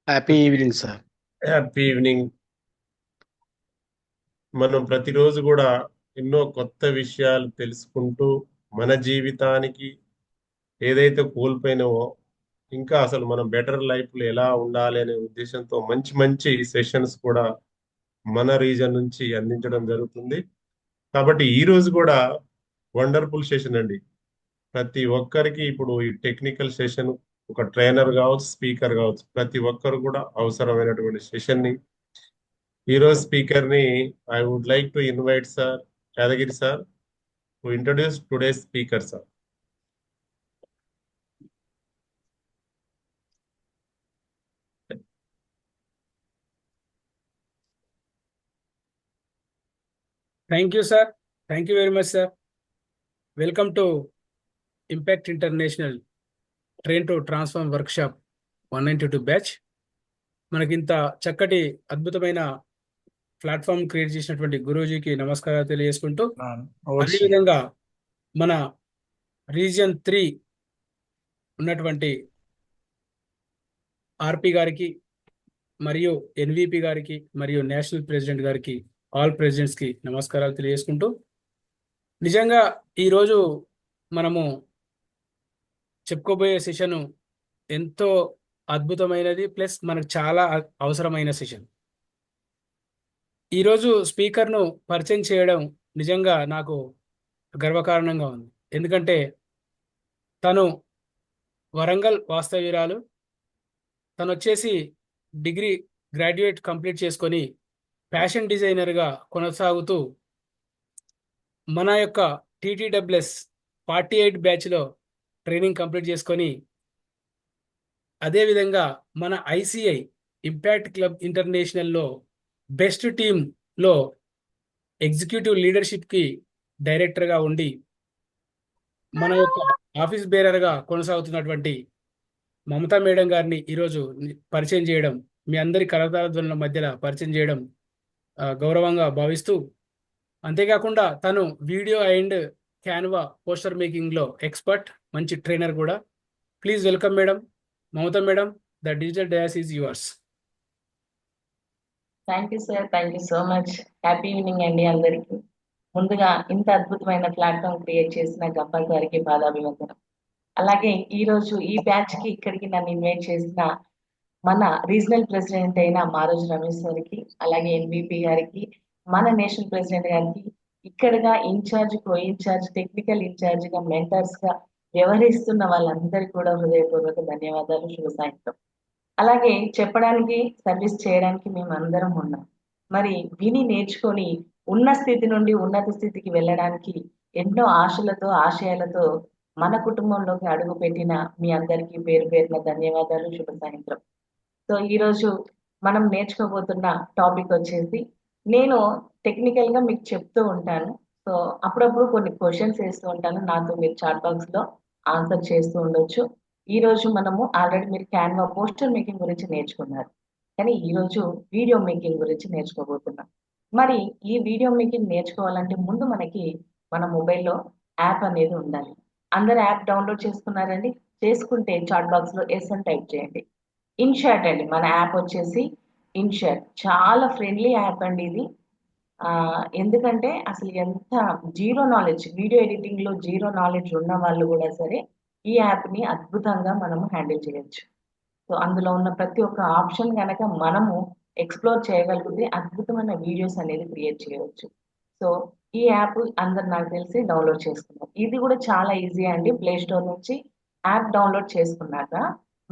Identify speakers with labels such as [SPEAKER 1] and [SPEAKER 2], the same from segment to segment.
[SPEAKER 1] Happy evening sir.
[SPEAKER 2] Happy evening. మనం ప్రతిరోజు కూడా ఎన్నో కొత్త విషయాలు తెలుసుకుంటూ మన జీవితానికి ఏదైతే కోల్పోయినావో ఇంకా అసలు మనం బెటర్ లైఫ్ లో ఎలా ఉండాలి అనే ఉద్దేశంతో మంచి మంచి సెషన్స్ కూడా మన రీజన్ నుంచి అందించడం జరుగుతుంది. కాబట్టి ఈ రోజు కూడా వండర్ఫుల్ సెషన్ అండి. ప్రతి ఒక్కరికి ఇప్పుడు ఈ టెక్నికల్ సెషన్, ఒక ట్రైనర్ కావచ్చు, స్పీకర్ కావచ్చు, ప్రతి ఒక్కరు కూడా అవసరమైనటువంటి సెషన్ ని ఈ రోజు స్పీకర్ ని I would like to invite sir Yadagiri sir to introduce today speaker sir.
[SPEAKER 3] Thank you, sir. Thank you very much, sir. Welcome to Impact International Train to Transform Workshop 192 batch. మనకింత చక్కటి అద్భుతమైన platform create చేసినటువంటి గురూజీకి నమస్కారాలు తెలియజేసుకుంటూ, అదేవిధంగా మన region 3 ఉన్నటువంటి ఆర్పి గారికి మరియు ఎన్విపి గారికి మరియు నేషనల్ ప్రెసిడెంట్ గారికి, ఆల్ ప్రెసిడెంట్స్ కి నమస్కారాలు తెలియజేసుకుంటూ, నిజంగా ఈరోజు మనము చెప్పుకోబోయే సెషను ఎంతో అద్భుతమైనది, ప్లస్ మనకు చాలా అవసరమైన సెషన్. ఈరోజు స్పీకర్ను పరిచయం చేయడం నిజంగా నాకు గర్వకారణంగా ఉంది. ఎందుకంటే తను వరంగల్ వాస్తవ్యురాలు. తను వచ్చేసి డిగ్రీ గ్రాడ్యుయేట్ కంప్లీట్ చేసుకొని ఫ్యాషన్ డిజైనర్గా కొనసాగుతూ మన యొక్క టీటీడబ్ల్యూఎస్ 48 బ్యాచ్లో ట్రైనింగ్ కంప్లీట్ చేసుకొని, అదేవిధంగా మన ఐసిఐ ఇంపాక్ట్ క్లబ్ ఇంటర్నేషనల్లో బెస్ట్ టీంలో ఎగ్జిక్యూటివ్ లీడర్షిప్కి డైరెక్టర్గా ఉండి మన యొక్క ఆఫీస్ బేరర్గా కొనసాగుతున్నటువంటి మమతా మేడం గారిని ఈరోజు పరిచయం చేయడం, మీ అందరి కరతాళ ధ్వనుల మధ్యలో పరిచయం చేయడం గౌరవంగా భావిస్తూ, అంతేకాకుండా తను వీడియో అండ్ క్యాన్వా పోస్టర్ మేకింగ్లో ఎక్స్పర్ట్, మంచి ట్రైనర్ కూడా. Please welcome madam. Mamata madam, the digital dais is yours.
[SPEAKER 4] Thank you sir, thank you so much. Happy evening అండి అందరికీ. ముందుగా ఇంత అద్భుతమైన ప్లాట్ఫామ్ క్రియేట్ చేసిన గబ్బర్ గారికి పాదాభివందనం. అలాగే ఈరోజు ఈ బ్యాచ్కి ఇక్కడికి నన్ను ఇన్వైట్ చేసిన మన రీజనల్ ప్రెసిడెంట్ అయిన మారోజు రమేష్ గారికి, అలాగే ఎన్విపి గారికి, మన నేషనల్ ప్రెసిడెంట్ గారికి, ఇక్కడగా ఇన్ఛార్జ్, కో ఇన్ఛార్జ్, టెక్నికల్ ఇన్ఛార్జ్గా, మెంటర్స్గా వ్యవహరిస్తున్న వాళ్ళందరికీ కూడా హృదయపూర్వక ధన్యవాదాలు. శుభ సాయంత్రం. అలాగే చెప్పడానికి, సర్వీస్ చేయడానికి మేము అందరం ఉన్నాం. మరి విని నేర్చుకొని ఉన్న స్థితి నుండి ఉన్నత స్థితికి వెళ్ళడానికి ఎన్నో ఆశలతో, ఆశయాలతో మన కుటుంబంలోకి అడుగు పెట్టిన మీ అందరికీ పేరు పేరున ధన్యవాదాలు. శుభ సాయంత్రం. సో ఈరోజు మనం నేర్చుకోబోతున్న టాపిక్ వచ్చేసి, నేను టెక్నికల్గా మీకు చెప్తూ ఉంటాను. సో అప్పుడప్పుడు కొన్ని క్వశ్చన్స్ వేస్తూ ఉంటాను, నాతో మీరు చాట్ బాక్స్లో ఆన్సర్ చేస్తూ ఉండొచ్చు. ఈ రోజు మనము ఆల్రెడీ మీరు క్యాన్వా పోస్టర్ మేకింగ్ గురించి నేర్చుకున్నారు, కానీ ఈరోజు వీడియో మేకింగ్ గురించి నేర్చుకోబోతున్నాం. మరి ఈ వీడియో మేకింగ్ నేర్చుకోవాలంటే ముందు మనకి మన మొబైల్లో యాప్ అనేది ఉండాలి. అందరు యాప్ డౌన్లోడ్ చేసుకున్నారండి? చేసుకుంటే చాట్ బాక్స్లో ఎస్ అని టైప్ చేయండి. ఇన్షాట్ అండి మన యాప్ వచ్చేసి ఇన్షాట్. చాలా ఫ్రెండ్లీ యాప్ అండి ఇది. ఎందుకంటే అసలు ఎంత జీరో నాలెడ్జ్, వీడియో ఎడిటింగ్లో జీరో నాలెడ్జ్ ఉన్న వాళ్ళు కూడా సరే ఈ యాప్ని అద్భుతంగా మనము హ్యాండిల్ చేయొచ్చు. సో అందులో ఉన్న ప్రతి ఒక్క ఆప్షన్ కనుక మనము ఎక్స్ప్లోర్ చేయగలిగితే అద్భుతమైన వీడియోస్ అనేది క్రియేట్ చేయవచ్చు. సో ఈ యాప్ అందరు నాకు తెలిసి డౌన్లోడ్ చేసుకున్నారు. ఇది కూడా చాలా ఈజీ అండి. ప్లే స్టోర్ నుంచి యాప్ డౌన్లోడ్ చేసుకున్నాక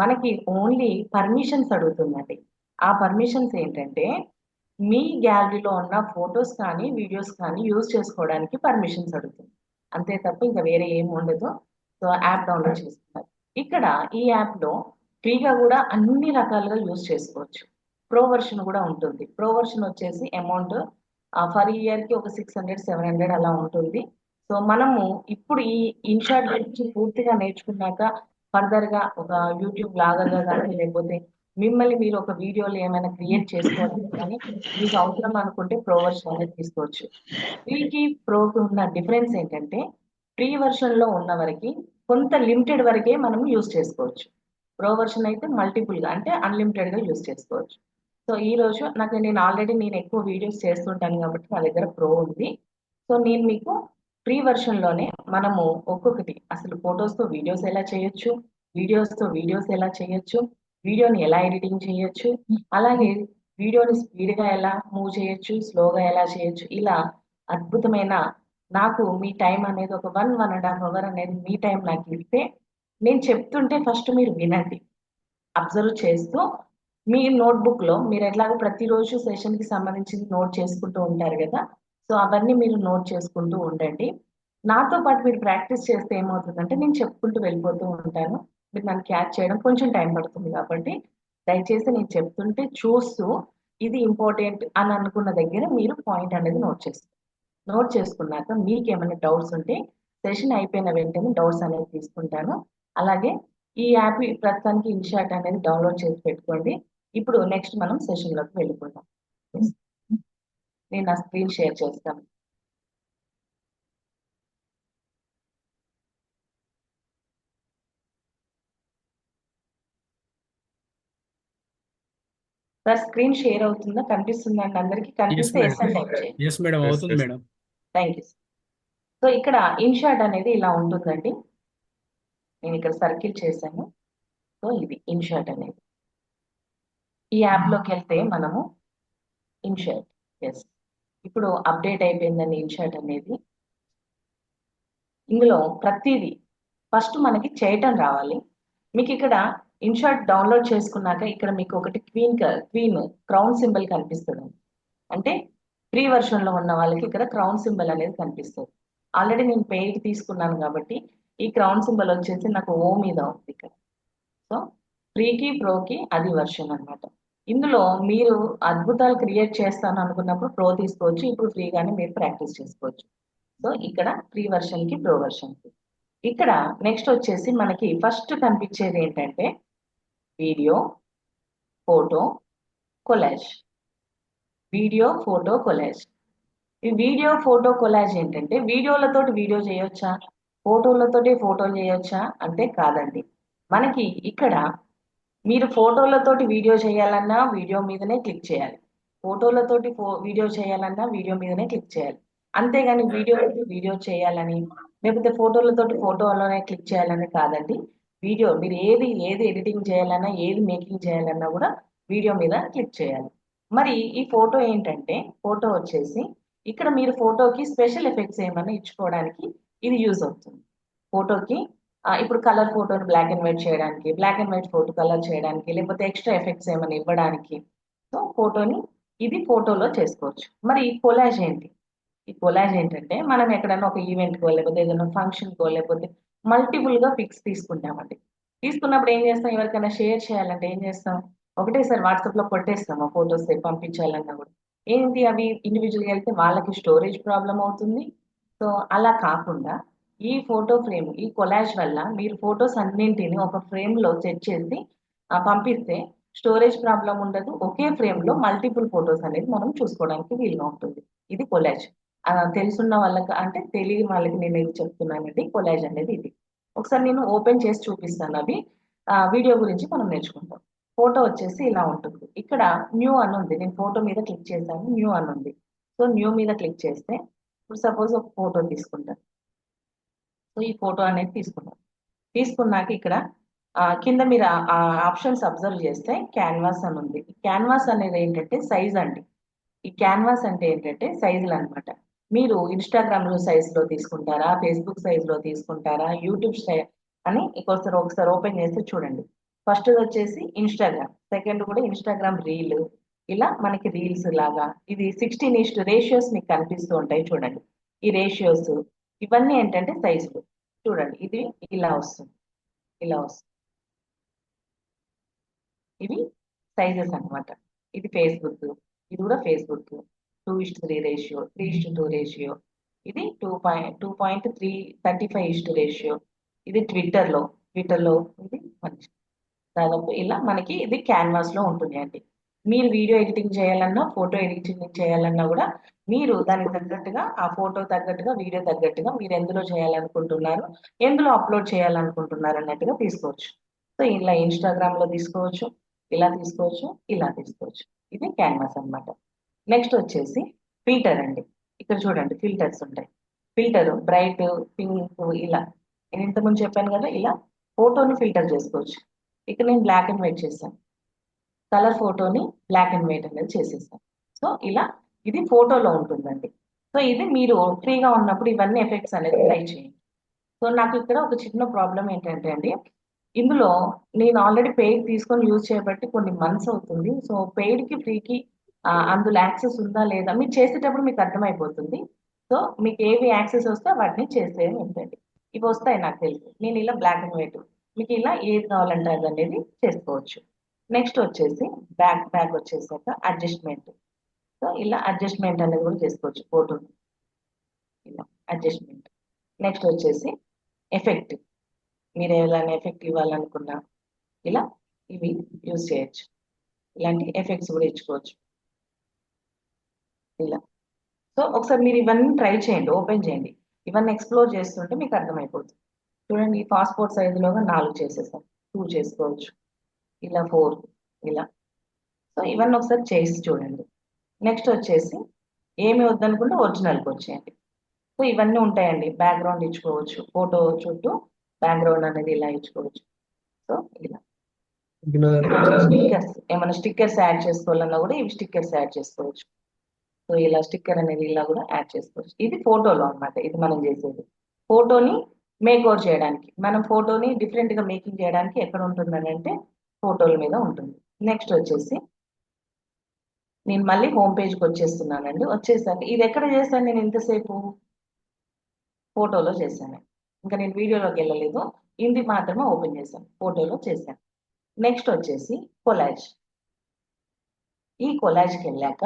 [SPEAKER 4] మనకి ఓన్లీ పర్మిషన్స్ అడుగుతుందండి. ఆ పర్మిషన్స్ ఏంటంటే, మీ గ్యాలరీలో ఉన్న ఫొటోస్ కానీ, వీడియోస్ కానీ యూజ్ చేసుకోవడానికి పర్మిషన్స్ అడుగుతుంది. అంతే తప్ప ఇంకా వేరే ఏమి ఉండదు. సో యాప్ డౌన్లోడ్ చేసుకున్నారు. ఇక్కడ ఈ యాప్లో ఫ్రీగా కూడా అన్ని రకాలుగా యూజ్ చేసుకోవచ్చు. ప్రో వర్షన్ కూడా ఉంటుంది. ప్రో వర్షన్ వచ్చేసి అమౌంట్ ఫర్ ఇయర్కి ఒక 600, 700 అలా ఉంటుంది. సో మనము ఇప్పుడు ఈ ఇన్షాట్ గురించి పూర్తిగా నేర్చుకున్నాక ఫర్దర్గా ఒక యూట్యూబ్ బ్లాగర్గా కానీ, లేకపోతే మిమ్మల్ని మీరు ఒక వీడియోలు ఏమైనా క్రియేట్ చేసుకోవాలి కానీ మీకు అవసరం అనుకుంటే ప్రో వర్షన్ అనేది తీసుకోవచ్చు. వీటికి ప్రోకి ఉన్న డిఫరెన్స్ ఏంటంటే, ఫ్రీ వర్షన్లో ఉన్న వరకు కొంత లిమిటెడ్ వరకే మనం యూజ్ చేసుకోవచ్చు. ప్రో వర్షన్ అయితే మల్టిపుల్గా అంటే అన్లిమిటెడ్గా యూస్ చేసుకోవచ్చు. సో ఈ రోజు నేను ఎక్కువ వీడియోస్ చేస్తుంటాను కాబట్టి నా దగ్గర ప్రో ఉంది. సో నేను మీకు ఫ్రీ వెర్షన్‌లోనే మనము ఒక్కొక్కటి అసలు ఫోటోస్‌తో వీడియోస్ ఎలా చేయొచ్చు, వీడియోస్‌తో వీడియోస్ ఎలా చేయొచ్చు, వీడియోని ఎలా ఎడిటింగ్ చేయొచ్చు, అలాగే వీడియోని స్పీడ్‌గా ఎలా మూవ్ చేయొచ్చు, స్లోగా ఎలా చేయొచ్చు, ఇలా అద్భుతమైన నాకు మీ టైం అనేది ఒక 1, 1½ అవర్ అనేది మీ టైం నాకిస్తే, నేను చెప్తుంటే ఫస్ట్ మీరు వినండి. అబ్జర్వ్ చేస్తూ మీ నోట్‌బుక్‌లో మీరెట్లాగో ప్రతిరోజు సెషన్‌కి సంబంధించింది నోట్ చేసుకుంటూ ఉంటారు గదా! సో, అవన్నీ మీరు నోట్ చేసుకుంటూ ఉండండి. నాతో పాటు మీరు ప్రాక్టీస్ చేస్తే ఏమవుతుందంటే, నేను చెప్పుకుంటూ వెళ్ళిపోతూ ఉంటాను. మీరు నన్ను క్యాచ్ చేయడం కొంచెం టైం పడుతుంది కాబట్టి, దయచేసి నేను చెప్తుంటే చూస్తూ, ఇది ఇంపార్టెంట్ అని అనుకున్న దగ్గర మీరు పాయింట్ అనేది నోట్ చేసుకున్నాక మీకేమైనా డౌట్స్ ఉంటే, సెషన్ అయిపోయిన వెంటనే డౌట్స్ అనేది తీసుకుంటాను. అలాగే ఈ యాప్ ప్రస్తుతానికి ఇన్‌షాట్ అనేది డౌన్‌లోడ్ చేసి పెట్టుకోండి. ఇప్పుడు నెక్స్ట్ మనం సెషన్‌లోకి వెళ్ళిపోదాం. యెస్. నేను నా స్క్రీన్ షేర్ చేస్తాను. సార్ స్క్రీన్ షేర్ అవుతుందా? కనిపిస్తుందా అండి అందరికి?
[SPEAKER 3] ఎస్
[SPEAKER 4] కనిపిస్తే
[SPEAKER 3] మేడం.
[SPEAKER 4] యెస్ అని టైప్ చేయండి.
[SPEAKER 3] ఎస్ మేడం,
[SPEAKER 2] ఎస్
[SPEAKER 3] అవుతుంది
[SPEAKER 2] yes
[SPEAKER 3] madam.
[SPEAKER 4] Thank you. So ఇక్కడ ఇన్‌షాట్ అనేది ఇలా ఉంటుందండి. నేను ఇక్కడ సర్కిల్ చేశాను. సో ఇది ఇన్‌షాట్ అనేది. ఈ యాప్‌లోకెళ్తే మనము ఇన్‌షాట్ యెస్. ఇప్పుడు అప్డేట్ అయిపోయిందండి ఇన్‌షాట్ అనేది. ఇందులో ప్రతీదీ ఫస్ట్ మనకి చేయటం రావాలి. మీకిక్కడ ఇన్‌షాట్ డౌన్‌లోడ్ చేసుకున్నాక ఇక్కడ మీకు ఒకటి క్వీన్ క్రౌన్ సింబల్ కనిపిస్తదండి. అంటే ఫ్రీ వెర్షన్‌లో ఉన్న వాళ్ళకి ఇక్కడ క్రౌన్ సింబల్ అనేది కనిపిస్తది. ఆల్రెడీ నేను పెయిడ్ తీసుకున్నాను కాబట్టి ఈ క్రౌన్ సింబల్ వచ్చేసి నాకు ఓ మీద ఉంది ఇక్కడ. సో ఫ్రీకి, ప్రోకి అది వెర్షన్ అన్నమాట. ఇందులో మీరు అద్భుతాలు క్రియేట్ చేస్తాను అనుకున్నప్పుడు ప్రో తీసుకోవచ్చు. ఇప్పుడు ఫ్రీగానే మీరు ప్రాక్టీస్ చేసుకోవచ్చు. సో ఇక్కడ ఫ్రీ వెర్షన్‌కి, ప్రో వెర్షన్‌కి. ఇక్కడ నెక్స్ట్ వచ్చేసి మనకి ఫస్ట్ కనిపించేది ఏంటంటే video, photo, collage. Video, photo, collage. ఈ వీడియో, ఫోటో, కొలాజ్ ఏంటంటే వీడియోలతోటి వీడియో చేయొచ్చా? ఫోటోలతోటి ఫోటోలు చేయొచ్చా? అంటే కాదండి. మనకి ఇక్కడ మీరు ఫోటోలతోటి వీడియో చేయాలన్నా వీడియో మీదనే క్లిక్ చేయాలి. ఫోటోలతోటి వీడియో చేయాలన్నా వీడియో మీదనే క్లిక్ చేయాలి. అంతేగాని వీడియో చేయాలని, లేకపోతే ఫోటోలతోటి ఫోటోలోనే క్లిక్ చేయాలని కాదండి. వీడియో మీరు ఏది ఎడిటింగ్ చేయాలన్నా, ఏది మేకింగ్ చేయాలన్నా గూడా వీడియో మీద క్లిక్ చేయాలి. మరి ఈ ఫోటో ఏంటంటే, ఫోటో వచ్చేసి ఇక్కడ మీరు ఫోటోకి స్పెషల్ ఎఫెక్ట్స్ ఏమన్నా ఇచ్చుకోవడానికి ఇది యూజ్ అవుతుంది. ఫోటోకి ఇప్పుడు కలర్ ఫోటోని బ్లాక్ అండ్ వైట్ చేయడానికి, black and white photo colour చేయడానికి, లేకపోతే ఎక్స్‌ట్రా ఎఫెక్ట్స్ ఏమన్నా ఇవ్వడానికి. సో, ఇది ఫోటోలో చేసుకోవచ్చు. మరి కొలాజ్ ఏంటి? ఈ కొలాజ్ ఏంటంటే, మనం ఎక్కడన్నా ఒక ఈవెంట్‌కో, లేకపోతే ఏదైనా ఫంక్షన్‌కో, లేకపోతే మల్టిపుల్‌గా పిక్స్ తీసుకుంటామండి. తీసుకున్నప్పుడు ఏం చేస్తాం? ఎవరికైనా షేర్ చేయాలంటే ఏం చేస్తాం? ఒకటేసారి వాట్సాప్‌లో కొట్టేస్తాం ఆ ఫోటోస్ పంపించాలన్నా గూడా. ఏంటి అవి ఇండివిడ్యువల్‌గా ఎళ్తే వాళ్ళకి స్టోరేజ్ ప్రాబ్లమ్ అవుతుంది. సో, అలా కాకుండా ఈ ఫోటో ఫ్రేమ్, ఈ కొలాజ్ వల్ల మీరు ఫోటోస్ అన్నింటిని ఒక ఫ్రేమ్‌లో సెట్ చేసి పంపిస్తే స్టోరేజ్ ప్రాబ్లమ్ ఉండదు. ఒకే ఫ్రేమ్‌లో మల్టిపుల్ ఫోటోస్ అనేది మనం చూసుకోవడానికి వీలుగా ఉంటుంది. ఇది కొలాజ్. తెలుసున్న వాళ్ళకి అంటే తెలియని వాళ్ళకి నేనేది చెప్తున్నానండి. కొలాజ్ అనేది ఇది. ఒకసారి నేను ఓపెన్ చేసి చూపిస్తాను అవి. వీడియో గురించి మనం నేర్చుకుందాం. ఫోటో వచ్చేసి ఇలా ఉంటుంది. ఇక్కడ న్యూ అని ఉంది. నేను ఫోటో మీద క్లిక్ చేశాను. న్యూ అని ఉంది. సో, న్యూ మీద క్లిక్ చేస్తే ఇప్పుడు సపోజ్ ఒక ఫోటో తీసుకుంటాను. సో, ఈ ఫోటో అనేది తీసుకున్నాను. తీసుకున్నాక ఇక్కడ కింద మీరు ఆప్షన్స్ అబ్జర్వ్ చేస్తే క్యాన్వాస్ అని ఉంది. ఈ క్యాన్వాస్ అనేది ఏంటంటే సైజ్ అండి. ఈ క్యాన్వాస్ అంటే ఏంటంటే సైజులనమాట. మీరు ఇన్‌స్టాగ్రామ్‌లో సైజ్‌లో తీసుకుంటారా? ఫేస్‌బుక్ సైజ్‌లో తీసుకుంటారా? యూట్యూబ్ అని ఒకసారి ఓపెన్ చేసి చూడండి. ఫస్ట్‌దొచ్చేసి ఇన్‌స్టాగ్రామ్. సెకండ్ కూడా ఇన్‌స్టాగ్రామ్ రీల్. ఇలా మనకి రీల్స్ లాగా ఇది 16:1 రేషియోస్ మీకు కనిపిస్తూ ఉంటాయి చూడండి. ఈ రేషియోస్ ఇవన్నీ ఏంటంటే సైజులు. చూడండి ఇది ఇలా వస్తుంది. ఇలా వస్తుంది. ఇవి సైజెస్ అన్నమాట. ఇది ఫేస్‌బుక్. ఇది కూడా ఫేస్‌బుక్. 2:3 ratio, 3:2 ratio. ఇది 2.35 రేషియో. ఇది ట్విట్టర్‌లో ఇది మంచి దాదాపు ఇలా మనకి ఇది క్యాన్వాస్‌లో ఉంటున్నాయండి. మీరు వీడియో ఎడిటింగ్ చేయాలన్నా, ఫోటో ఎడిటింగ్ చేయాలన్నా గూడా మీరు దానికి తగ్గట్టుగా ఆ ఫోటో తగ్గట్టుగా, వీడియో తగ్గట్టుగా మీరు ఎందులో చేయాలనుకుంటున్నారు, ఎందులో అప్‌లోడ్ చేయాలనుకుంటున్నారు అన్నట్టుగా తీసుకోవచ్చు. సో ఇలా ఇన్స్టాగ్రామ్ లో తీసుకోవచ్చు, ఇలా తీసుకోవచ్చు, ఇలా తీసుకోవచ్చు. ఇది క్యాన్వాస్ అన్నమాట. నెక్స్ట్ వచ్చేసి ఫిల్టర్ అండి. ఇక్కడ చూడండి ఫిల్టర్స్ ఉంటాయి. ఫిల్టర్ బ్రైట్, పింక్ ఇలా. నేను ఇంతకుముందు చెప్పాను కదా, ఇలా ఫోటోని ఫిల్టర్ చేసుకోవచ్చు. ఇక్కడ నేను బ్లాక్ అండ్ వైట్ చేశాను. కలర్ ఫోటోని బ్లాక్ అండ్ వైట్ అనేది చేసేసాను. సో ఇలా ఇది ఫోటోలో ఉంటుందండి. సో ఇది మీరు ఫ్రీగా ఉన్నప్పుడు ఇవన్నీ ఎఫెక్ట్స్ అనేది ట్రై చేయండి. సో నాకు ఇక్కడ ఒక చిన్న ప్రాబ్లం ఏంటంటే అండి, ఇందులో నేను ఆల్రెడీ పెయిడ్ తీసుకొని యూజ్ చేయబట్టి కొన్ని మంత్స్ అవుతుంది. సో పెయిడ్ కి ఫ్రీకి అందులో యాక్సెస్ ఉందా లేదా మీరు చేసేటప్పుడు మీకు అర్థమైపోతుంది. సో మీకు ఏవి యాక్సెస్ వస్తే వాటిని చేసేది ఉంటండి. ఇవి వస్తాయి నాకు తెలుసు. నేను ఇలా బ్లాక్ అండ్ వైట్, మీకు ఇలా ఏది కావాలంటే అది అనేది చేసుకోవచ్చు. నెక్స్ట్ వచ్చేసి బ్యాక్ వచ్చేసాక అడ్జస్ట్మెంట్. సో ఇలా అడ్జస్ట్మెంట్ అనేది కూడా చేసుకోవచ్చు ఫోటో, ఇలా అడ్జస్ట్మెంట్. నెక్స్ట్ వచ్చేసి ఎఫెక్ట్, మీరు ఏదైనా ఎఫెక్ట్ ఇవ్వాలనుకున్నా ఇలా ఇవి యూజ్ చేయొచ్చు. ఇలాంటి ఎఫెక్ట్స్ కూడా ఇచ్చుకోవచ్చు ఇలా. సో ఒకసారి మీరు ఇవన్నీ ట్రై చేయండి, ఓపెన్ చేయండి. ఇవన్నీ ఎక్స్ప్లోర్ చేస్తుంటే మీకు అర్థమైపోతుంది. చూడండి ఈ పాస్పోర్ట్ సైజులోగా 4 చేసేసాం, 2 చేసుకోవచ్చు, ఇలా 4 ఇలా. సో ఇవన్నీ ఒకసారి చేసి చూడండి. నెక్స్ట్ వచ్చేసి ఏమి వద్దనుకుంటే ఒరిజినల్కి వచ్చేయండి. సో ఇవన్నీ ఉంటాయండి. బ్యాక్గ్రౌండ్ ఇచ్చుకోవచ్చు, ఫోటో చుట్టూ బ్యాక్గ్రౌండ్ అనేది ఇలా ఇచ్చుకోవచ్చు. సో ఇలా స్టిక్కర్స్, ఏమైనా స్టిక్కర్స్ యాడ్ చేసుకోవాలన్నా కూడా ఇవి స్టిక్కర్స్ యాడ్ చేసుకోవచ్చు. సో ఇలా స్టిక్కర్ అనేది ఇలా కూడా యాడ్ చేసుకోవచ్చు. ఇది ఫోటోలో అన్నమాట. ఇది మనం చేసేది ఫోటోని మేక్ ఓవర్ చేయడానికి. మనం ఫోటోని డిఫరెంట్ గా మేకింగ్ చేయడానికి ఎక్కడ ఉంటుందని అంటే ఫోటోల మీద ఉంటుంది. నెక్స్ట్ వచ్చేసి నేను మళ్ళీ హోమ్ పేజ్కి వచ్చేస్తున్నానండి. వచ్చేసాక ఇది ఎక్కడ చేశాను నేను ఇంతసేపు, ఫోటోలో చేశాను. ఇంకా నేను వీడియోలోకి వెళ్ళలేదు, ఇది మాత్రమే ఓపెన్ చేశాను, ఫోటోలో చేశాను. నెక్స్ట్ వచ్చేసి కొలాజ్. ఈ కొలాజ్కి వెళ్ళాక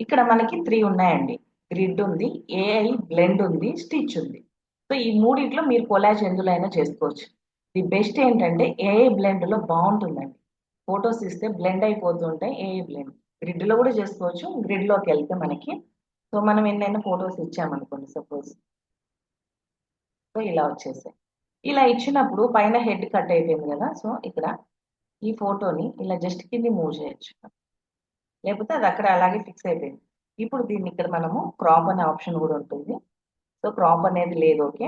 [SPEAKER 4] ఇక్కడ మనకి 3 ఉన్నాయండి. గ్రిడ్ ఉంది, ఏఐ బ్లెండ్ ఉంది, స్టిచ్ ఉంది. సో ఈ మూడిట్లో మీరు కొలాజ్ ఎందులో అయినా చేసుకోవచ్చు. ది బెస్ట్ ఏంటంటే ఏఐ బ్లెండ్ లో బాగుంటుందండి. ఫొటోస్ ఇస్తే బ్లెండ్ అయిపోతుంటాయి. ఏఐ బ్లెండ్ గ్రిడ్ లో కూడా చేసుకోవచ్చు. గ్రిడ్ లోకి వెళ్తే మనకి, సో మనం ఎన్నైనా ఫొటోస్ ఇచ్చామనుకోండి సపోజ్, సో ఇలా వచ్చేసాయి. ఇలా ఇచ్చినప్పుడు పైన హెడ్ కట్ అయిపోయింది కదా, సో ఇక్కడ ఈ ఫోటోని ఇలా జస్ట్ కింది మూవ్ చేయొచ్చు, లేకపోతే అది అక్కడ అలాగే ఫిక్స్ అయిపోయింది. ఇప్పుడు దీన్ని ఇక్కడ మనము క్రాప్ అనే ఆప్షన్ కూడా ఉంటుంది. సో క్రాప్ అనేది లేదు, ఓకే.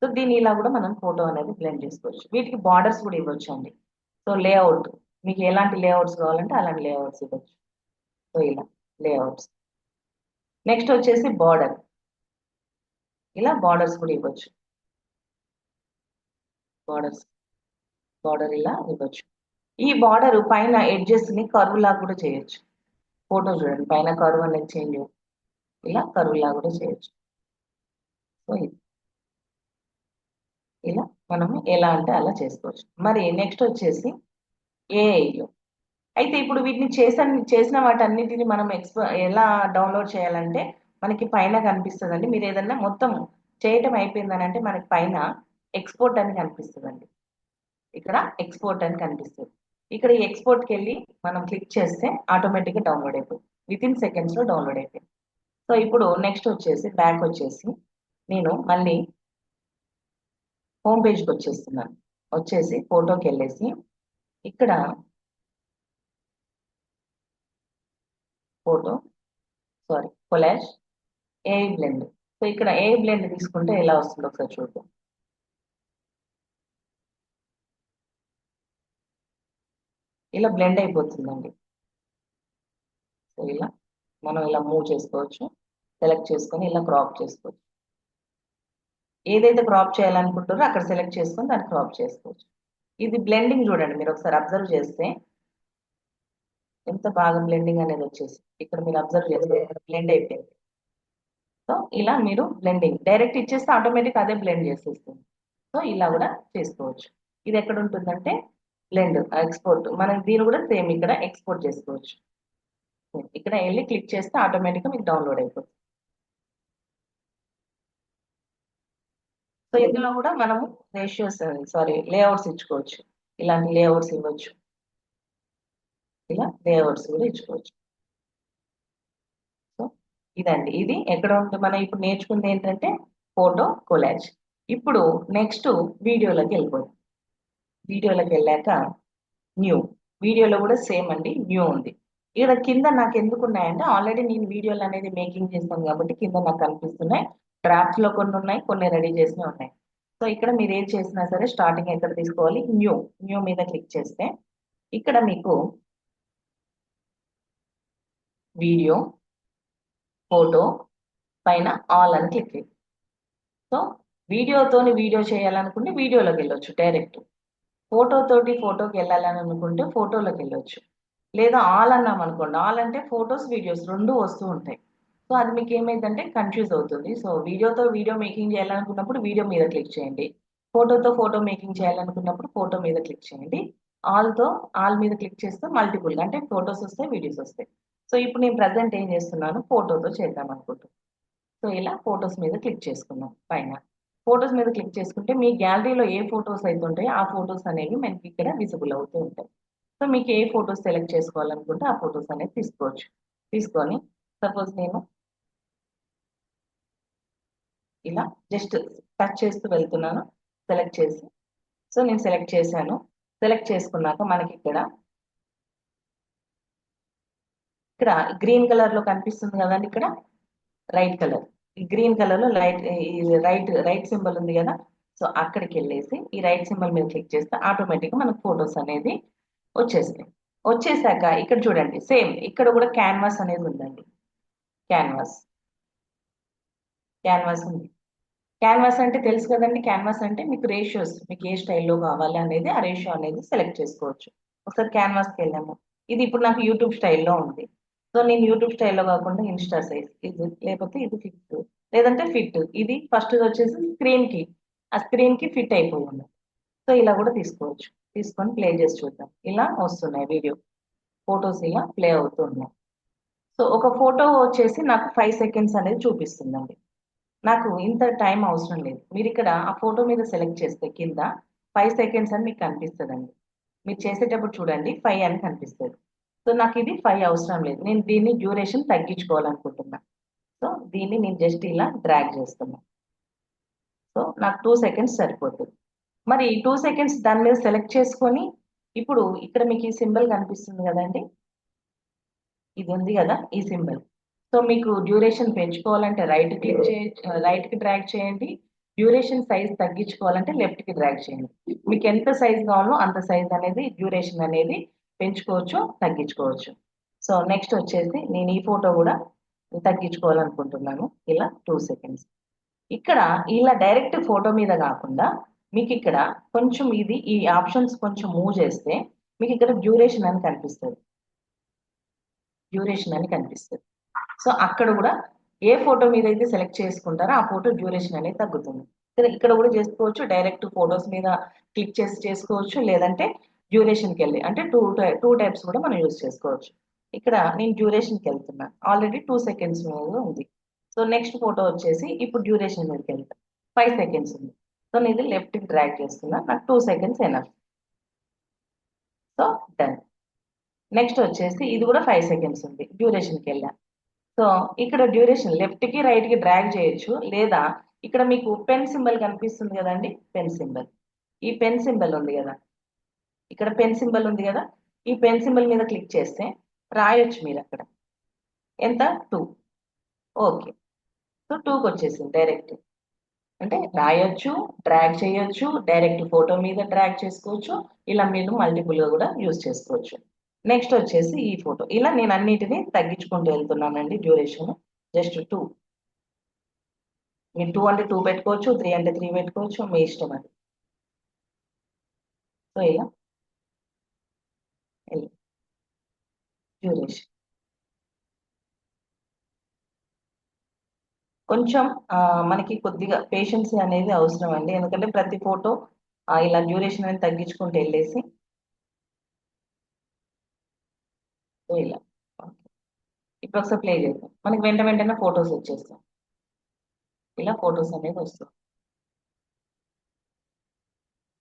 [SPEAKER 4] సో దీన్ని ఇలా కూడా మనం ఫోటో అనేది బ్లెండ్ చేసుకోవచ్చు. వీటికి బార్డర్స్ కూడా ఇవ్వచ్చు అండి. సో లేఅవుట్, మీకు ఎలాంటి లేఅవుట్స్ కావాలంటే అలాంటి లేఅవుట్స్ ఇవ్వచ్చు. సో ఇలా లేఅవుట్స్. నెక్స్ట్ వచ్చేసి బార్డర్, ఇలా బార్డర్స్ కూడా ఇవ్వచ్చు. బార్డర్ ఇలా ఇవ్వచ్చు. ఈ బార్డర్ పైన ఎడ్జెస్ ని కర్వ్ లాగా కూడా చేయొచ్చు. ఫోటో చూడండి, పైన కర్వ్ అనేది చేంజ్, ఇలా కర్వ్ లాగా కూడా చేయొచ్చు. సో ఇలా మనం ఎలా అంటే అలా చేసుకోవచ్చు. మరి నెక్స్ట్ వచ్చేసి ఏఐలో అయితే ఇప్పుడు వీటిని చేసిన వాటన్నిటిని మనం ఎలా డౌన్లోడ్ చేయాలంటే మనకి పైన కనిపిస్తుందండి. మీరు ఏదన్నా మొత్తం చేయటం అయిపోయిందని అంటే మనకి పైన ఎక్స్పోర్ట్ అని కనిపిస్తుందండి. ఇక్కడ ఎక్స్పోర్ట్ అని కనిపిస్తుంది. ఇక్కడ ఈ ఎక్స్పోర్ట్కి వెళ్ళి మనం క్లిక్ చేస్తే ఆటోమేటిక్గా డౌన్లోడ్ అయిపోతుంది. విత్ ఇన్ సెకండ్స్లో డౌన్లోడ్ అయిపోయింది. సో ఇప్పుడు నెక్స్ట్ వచ్చేసి బ్యాక్ వచ్చేసి నేను మళ్ళీ హోమ్ పేజ్కి వచ్చేస్తున్నాను. వచ్చేసి ఫోటోకి వెళ్ళేసి ఇక్కడ కొలాజ్ ఏఐ బ్లెండ్. సో ఇక్కడ ఏఐ బ్లెండ్ తీసుకుంటే ఎలా వస్తుందో ఒకసారి చూద్దాం. ఇలా బ్లెండ్ అయిపోతుందండి. సో ఇలా మనం ఇలా మూవ్ చేసుకోవచ్చు, సెలెక్ట్ చేసుకొని ఇలా క్రాప్ చేసుకోవచ్చు. ఏదైతే క్రాప్ చేయాలనుకుంటారో అక్కడ సెలెక్ట్ చేసుకొని దాన్ని క్రాప్ చేసుకోవచ్చు. ఇది బ్లెండింగ్ చూడండి, మీరు ఒకసారి అబ్జర్వ్ చేస్తే ఎంత బాగా బ్లెండింగ్ అనేది వచ్చేసి ఇక్కడ మీరు అబ్జర్వ్ చేస్తే బ్లెండ్ అయిపోయింది. సో ఇలా మీరు బ్లెండింగ్ డైరెక్ట్ ఇచ్చేస్తే ఆటోమేటిక్ అదే బ్లెండ్ చేసేస్తుంది. సో ఇలా కూడా చేసుకోవచ్చు. ఇది ఎక్కడ ఉంటుందంటే బ్లెండ్ ఎక్స్పోర్ట్, మనం దీన్ని కూడా సేమ్ ఇక్కడ ఎక్స్పోర్ట్ చేసుకోవచ్చు. ఇక్కడ వెళ్ళి క్లిక్ చేస్తే ఆటోమేటిక్గా మీకు డౌన్లోడ్ అయిపోతుంది. సో ఇందులో కూడా మనము రేషియోస్ లేఅవుట్స్ ఇచ్చుకోవచ్చు. ఇలాంటి లేఅవుట్స్ ఇవ్వచ్చు, ఇలా లేఅవుట్స్ కూడా ఇచ్చుకోవచ్చు. సో ఇదండి, ఇది ఎక్కడ ఉంటుంది మనం ఇప్పుడు నేర్చుకుంది ఏంటంటే ఫోటో కొలాజ్. ఇప్పుడు నెక్స్ట్ వీడియోలోకి వెళ్ళిపోతాం. వీడియోలోకి వెళ్ళాక న్యూ, వీడియోలో కూడా సేమ్ అండి, న్యూ ఉంది. ఇక్కడ కింద నాకు ఎందుకు ఉన్నాయంటే ఆల్రెడీ నేను వీడియోలు అనేది మేకింగ్ చేస్తాను కాబట్టి కింద నాకు కనిపిస్తున్నాయి. డ్రాఫ్ట్ లో కొన్ని ఉన్నాయి, కొన్ని రెడీ చేసినవి ఉన్నాయి. సో ఇక్కడ మీరు ఏం చేసినా సరే స్టార్టింగ్ ఎక్కడ తీసుకోవాలి, న్యూ, న్యూ మీద క్లిక్ చేస్తే ఇక్కడ మీకు వీడియో, ఫోటో పైన ఆల్ అని క్లిక్ చేయండి. సో వీడియోతోని వీడియో చేయాలనుకుంటే వీడియోలోకి వెళ్ళొచ్చు డైరెక్ట్, ఫోటోతోటి ఫోటోకి వెళ్ళాలని అనుకుంటే ఫోటోలోకి వెళ్ళొచ్చు, లేదా ఆల్ అన్నాం అనుకోండి, ఆల్ అంటే ఫొటోస్ వీడియోస్ రెండు వస్తూ ఉంటాయి. సో అది మీకు ఏమైందంటే కన్ఫ్యూజ్ అవుతుంది. సో వీడియోతో వీడియో మేకింగ్ చేయాలనుకున్నప్పుడు వీడియో మీద క్లిక్ చేయండి, ఫోటోతో ఫోటో మేకింగ్ చేయాలనుకున్నప్పుడు ఫోటో మీద క్లిక్ చేయండి, ఆల్తో ఆల్ మీద క్లిక్ చేస్తే మల్టిపుల్ అంటే ఫొటోస్ వస్తాయి, వీడియోస్ వస్తాయి. సో ఇప్పుడు నేను ప్రజెంట్ ఏం చేస్తున్నాను, ఫోటోతో చేద్దాం అనుకుంటున్నాను. సో ఇలా ఫొటోస్ మీద క్లిక్ చేసుకున్నాం. పైన ఫొటోస్ మీద క్లిక్ చేసుకుంటే మీ గ్యాలరీలో ఏ ఫొటోస్ అయితే ఉంటాయో ఆ ఫొటోస్ అనేవి మనకి ఇక్కడ విజిబుల్ అవుతూ ఉంటాయి. సో మీకు ఏ ఫొటోస్ సెలెక్ట్ చేసుకోవాలనుకుంటే ఆ ఫొటోస్ అనేది తీసుకోవచ్చు. తీసుకొని సపోజ్ నేను ఇలా జస్ట్ టచ్ చేస్తూ వెళ్తున్నాను, సెలెక్ట్ చేసి. సో నేను సెలెక్ట్ చేశాను. సెలెక్ట్ చేసుకున్నాక మనకి ఇక్కడ ఇక్కడ గ్రీన్ కలర్ లో కనిపిస్తుంది కదండి, ఇక్కడ రైట్ కలర్, ఈ గ్రీన్ కలర్ లో రైట్ సింబల్ ఉంది కదా. సో అక్కడికి వెళ్ళేసి ఈ రైట్ సింబల్ మీద క్లిక్ చేస్తే ఆటోమేటిక్ గా మనకు ఫొటోస్ అనేది వచ్చేస్తాయి. వచ్చేసాక ఇక్కడ చూడండి సేమ్ ఇక్కడ కూడా క్యాన్వాస్ అనేది ఉందండి. క్యాన్వాస్, క్యాన్వాస్ ఉంది. క్యాన్వాస్ అంటే తెలుసు కదండి, క్యాన్వాస్ అంటే మీకు రేషియోస్, మీకు ఏ స్టైల్లో కావాలి అనేది ఆ రేషియో అనేది సెలెక్ట్ చేసుకోవచ్చు. ఒకసారి క్యాన్వాస్కి వెళ్ళాము, ఇది ఇప్పుడు నాకు యూట్యూబ్ స్టైల్లో ఉంది. సో నేను యూట్యూబ్ స్టైల్లో కాకుండా ఇన్స్టా సైజ్ ఇది, లేకపోతే ఇది ఫిట్, లేదంటే ఫిట్, ఇది ఫస్ట్ వచ్చేసి స్క్రీన్ కి, ఆ స్క్రీన్ కి ఫిట్ అయిపోయి ఉంది. సో ఇలా కూడా తీసుకోవచ్చు. తీసుకొని ప్లే చేసి చూద్దాం. ఇలా వస్తున్నాయి వీడియో, ఫొటోస్ ఇలా ప్లే అవుతున్నాయి. సో ఒక ఫోటో వచ్చేసి నాకు 5 సెకండ్స్ అనేది చూపిస్తుందండి. నాకు ఇంత టైం అవసరం లేదు. మీరు ఇక్కడ ఆ ఫోటో మీద సెలెక్ట్ చేస్తే కింద 5 సెకండ్స్ అని మీకు కనిపిస్తుందండి. మీరు చేసేటప్పుడు చూడండి 5 అని కనిపిస్తుంది. సో నాకు ఇది 5 అవసరం లేదు, నేను దీన్ని డ్యూరేషన్ తగ్గించుకోవాలనుకుంటున్నా. సో దీన్ని నేను జస్ట్ ఇలా డ్రాగ్ చేస్తున్నా. సో నాకు 2 సెకండ్స్ సరిపోతుంది. మరి 2 సెకండ్స్ దాని మీద సెలెక్ట్ చేసుకొని ఇప్పుడు ఇక్కడ మీకు ఈ సింబల్ కనిపిస్తుంది కదండి, ఇది ఉంది కదా ఈ సింబల్. సో మీకు డ్యూరేషన్ పెంచుకోవాలంటే రైట్ కి డ్రాగ్ చేయండి, డ్యూరేషన్ సైజ్ తగ్గించుకోవాలంటే లెఫ్ట్ కి డ్రాగ్ చేయండి. మీకు ఎంత సైజ్ కావాలో అంత సైజ్ అనేది డ్యూరేషన్ అనేది పెంచుకోవచ్చు, తగ్గించుకోవచ్చు. సో నెక్స్ట్ వచ్చేసి నేను ఈ ఫోటో కూడా తగ్గించుకోవాలనుకుంటున్నాను. ఇలా 2 సెకండ్స్. ఇక్కడ ఇలా డైరెక్ట్ ఫోటో మీద కాకుండా మీకు ఇక్కడ కొంచెం ఇది ఈ ఆప్షన్స్ కొంచెం మూవ్ చేస్తే మీకు ఇక్కడ డ్యూరేషన్ అని కనిపిస్తుంది, డ్యూరేషన్ అని కనిపిస్తుంది. సో అక్కడ కూడా ఏ ఫోటో మీద అయితే సెలెక్ట్ చేసుకుంటారో ఆ ఫోటో డ్యూరేషన్ అనేది తగ్గుతుంది. ఇక్కడ కూడా చేసుకోవచ్చు, డైరెక్ట్ ఫొటోస్ మీద క్లిక్ చేసి చేసుకోవచ్చు, లేదంటే డ్యూరేషన్కి వెళ్ళి అంటే టూ టైప్స్ కూడా మనం యూజ్ చేసుకోవచ్చు. ఇక్కడ నేను డ్యూరేషన్కి వెళ్తున్నాను, ఆల్రెడీ 2 సెకండ్స్ మీద ఉంది. సో నెక్స్ట్ ఫోటో వచ్చేసి ఇప్పుడు డ్యూరేషన్ మీదకి వెళ్తాను, 5 సెకండ్స్ ఉంది. సో నేను ఇది లెఫ్ట్కి డ్రాగ్ చేస్తున్నా, నాకు 2 seconds enough. So done. Next వచ్చేసి ఇది కూడా 5 సెకండ్స్ ఉంది, డ్యూరేషన్కి వెళ్ళాను. సో ఇక్కడ డ్యూరేషన్ లెఫ్ట్ కి రైట్ కి డ్రాగ్ చేయొచ్చు, లేదా ఇక్కడ మీకు పెన్ సింబల్ కనిపిస్తుంది కదండి, పెన్ సింబల్, ఈ పెన్ సింబల్ ఉంది కదా, ఇక్కడ పెన్ సింబల్ ఉంది కదా, ఈ పెన్ సింబల్ మీద క్లిక్ చేస్తే రాయొచ్చు మీరు అక్కడ ఎంత 2. ఓకే. సో 2కి వచ్చేసింది డైరెక్ట్, అంటే రాయొచ్చు, డ్రాగ్ చేయొచ్చు, డైరెక్ట్ ఫోటో మీద డ్రాగ్ చేసుకోవచ్చు, ఇలా మీరు మల్టిపుల్ గా కూడా యూజ్ చేసుకోవచ్చు. నెక్స్ట్ వచ్చేసి ఈ ఫోటో, ఇలా నేను అన్నిటిని తగ్గించుకుంటూ వెళ్తున్నానండి డ్యూరేషన్. జస్ట్ 2, మీరు 2 అంటే 2 పెట్టుకోవచ్చు, 3 అంటే 3 పెట్టుకోవచ్చు, మీ ఇష్టం అది. సో ఇలా డ్యూరేషన్ కొంచెం మనకి కొద్దిగా పేషెన్స్ అనేది అవసరం అండి, ఎందుకంటే ప్రతి ఫోటో ఇలా డ్యూరేషన్ అనేది తగ్గించుకుంటూ వెళ్ళేసి ఇలా ఇప్పుడు ఒకసారి ప్లే చేద్దాం, మనకి వెంటనే ఫొటోస్ వచ్చేస్తాం. ఇలా ఫొటోస్ అనేది వస్తాయి.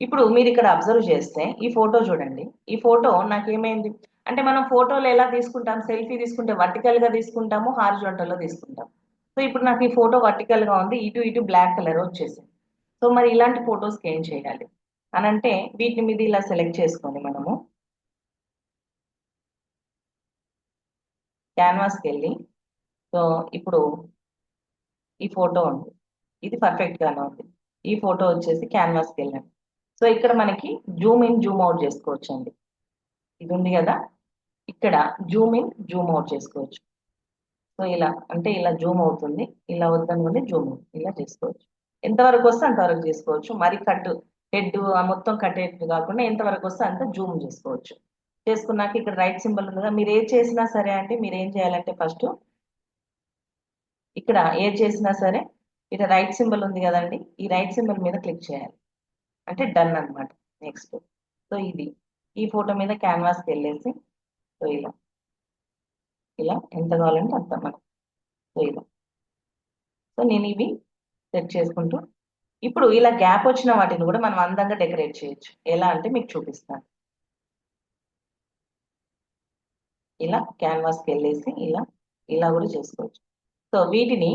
[SPEAKER 4] ఇప్పుడు మీరు ఇక్కడ అబ్జర్వ్ చేస్తే ఈ ఫోటో చూడండి, ఈ ఫోటో నాకేమైంది అంటే మనం ఫోటోలు ఎలా తీసుకుంటాం, సెల్ఫీ తీసుకుంటే వర్టికల్ గా తీసుకుంటాము, హారిజాంటల్ లో తీసుకుంటాం. సో ఇప్పుడు నాకు ఈ ఫోటో వర్టికల్ గా ఉంది, ఇటు బ్లాక్ కలర్ వచ్చేసింది. సో మరి ఇలాంటి ఫొటోస్కి ఏం చేయాలి, అని అంటే వీటి మీద ఇలా సెలెక్ట్ చేసుకొని మనము క్యాన్వాస్కి వెళ్ళి, సో ఇప్పుడు ఈ ఫోటో ఉంది, ఇది పర్ఫెక్ట్ గానే ఉంది. ఈ ఫోటో వచ్చేసి క్యాన్వాస్కి వెళ్ళండి. సో ఇక్కడ మనకి జూమ్ ఇన్ జూమ్ అవుట్ చేసుకోవచ్చు అండి. ఇది ఉంది కదా, ఇక్కడ జూమ్ ఇన్ జూమ్ అవుట్ చేసుకోవచ్చు. సో ఇలా అంటే ఇలా జూమ్ అవుతుంది, ఇలా వద్దనుకుంటే జూమ్ ఇలా చేసుకోవచ్చు. ఎంతవరకు వస్తే అంతవరకు చేసుకోవచ్చు. మరి కట్ హెడ్ మొత్తం కట్ హెడ్ కాకుండా ఎంతవరకు వస్తే అంత జూమ్ చేసుకోవచ్చు. చేసుకున్నాక ఇక్కడ రైట్ సింబల్ ఉంది కదా, మీరు ఏది చేసినా సరే అండి, మీరు ఏం చేయాలంటే ఫస్ట్ ఇక్కడ ఏది చేసినా సరే ఇక్కడ రైట్ సింబల్ ఉంది కదండి, ఈ రైట్ సింబల్ మీద క్లిక్ చేయాలి, అంటే డన్ అన్నమాట. నెక్స్ట్ సో ఇది ఈ ఫోటో మీద క్యాన్వాస్కి వెళ్ళేసి సో ఇలా ఇలా ఎంత కావాలంటే అంత మనం సో ఇలా సో నేను ఇవి సెట్ చేసుకుంటూ ఇప్పుడు ఇలా గ్యాప్ వచ్చిన వాటిని కూడా మనం అందంగా డెకరేట్ చేయొచ్చు. ఎలా అంటే మీకు చూపిస్తాను. ఇలా క్యాన్వాస్కి వెళ్ళేసి ఇలా ఇలా కూడా చేసుకోవచ్చు. సో వీటిని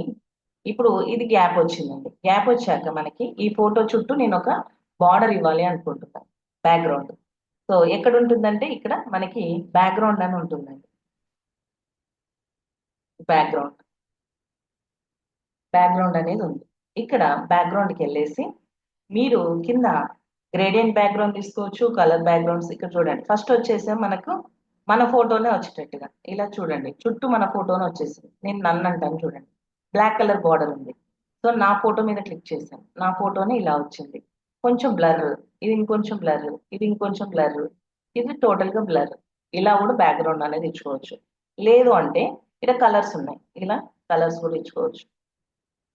[SPEAKER 4] ఇప్పుడు ఇది గ్యాప్ వచ్చిందండి. గ్యాప్ వచ్చాక మనకి ఈ ఫోటో చుట్టూ నేను ఒక బార్డర్ ఇవ్వాలి అనుకుంటున్నాను, బ్యాక్గ్రౌండ్. సో ఎక్కడ ఉంటుందంటే ఇక్కడ మనకి బ్యాక్గ్రౌండ్ అని ఉంటుందండి. బ్యాక్గ్రౌండ్ బ్యాక్గ్రౌండ్ అనేది ఉంది. ఇక్కడ బ్యాక్గ్రౌండ్కి వెళ్ళేసి మీరు కింద గ్రేడియంట్ బ్యాక్గ్రౌండ్ తీసుకోవచ్చు, కలర్ బ్యాక్గ్రౌండ్స్. ఇక్కడ చూడండి, ఫస్ట్ వచ్చేసి మనకు మన ఫోటోనే వచ్చేటట్టుగా ఇలా చూడండి, చుట్టూ మన ఫోటోనే వచ్చేసింది. నేను నన్ను అంటాను చూడండి, బ్లాక్ కలర్ బార్డర్ ఉంది. సో నా ఫోటో మీద క్లిక్ చేశాను, నా ఫోటోనే ఇలా వచ్చింది. కొంచెం బ్లర్, ఇది ఇంకొంచెం బ్లర్, ఇది ఇంకొంచెం బ్లర్, ఇది టోటల్ గా బ్లర్. ఇలా కూడా బ్యాక్గ్రౌండ్ అనేది ఇచ్చుకోవచ్చు. లేదు అంటే ఇక్కడ కలర్స్ ఉన్నాయి, ఇలా కలర్స్ కూడా ఇచ్చుకోవచ్చు.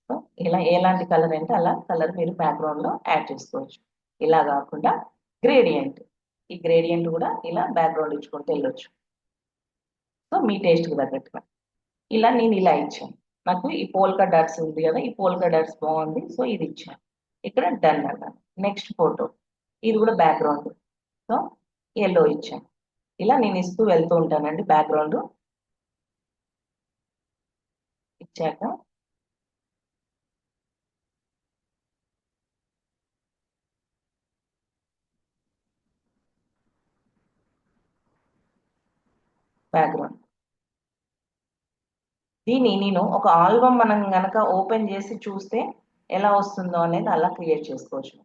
[SPEAKER 4] సో ఇలా ఎలాంటి కలర్ అంటే అలా కలర్ మీరు బ్యాక్గ్రౌండ్ లో యాడ్ చేసుకోవచ్చు. ఇలా కాకుండా గ్రేడియంట్, ఈ గ్రేడియంట్ కూడా ఇలా బ్యాక్గ్రౌండ్ ఇచ్చుకుంటూ వెళ్ళొచ్చు. సో మీ టేస్ట్ కి తగ్గట్టుగా ఇలా నేను ఇలా ఇచ్చాను. నాకు ఈ పోల్కా డాట్స్ ఉంది కదా, ఈ పోల్కా డాట్స్ బాగుంది, సో ఇది ఇచ్చాను. ఇక్కడ డన్ అన్నాను. నెక్స్ట్ ఫోటో, ఇది కూడా బ్యాక్గ్రౌండ్, సో ఎల్లో ఇచ్చాను. ఇలా నేను ఇస్తూ వెళ్తూ ఉంటానండి. బ్యాక్గ్రౌండ్ ఇచ్చాక బ్యాక్గ్రౌండ్ దీన్ని నేను ఒక ఆల్బమ్ మనం గనక ఓపెన్ చేసి చూస్తే ఎలా వస్తుందో అనేది అలా క్రియేట్ చేసుకోవచ్చు.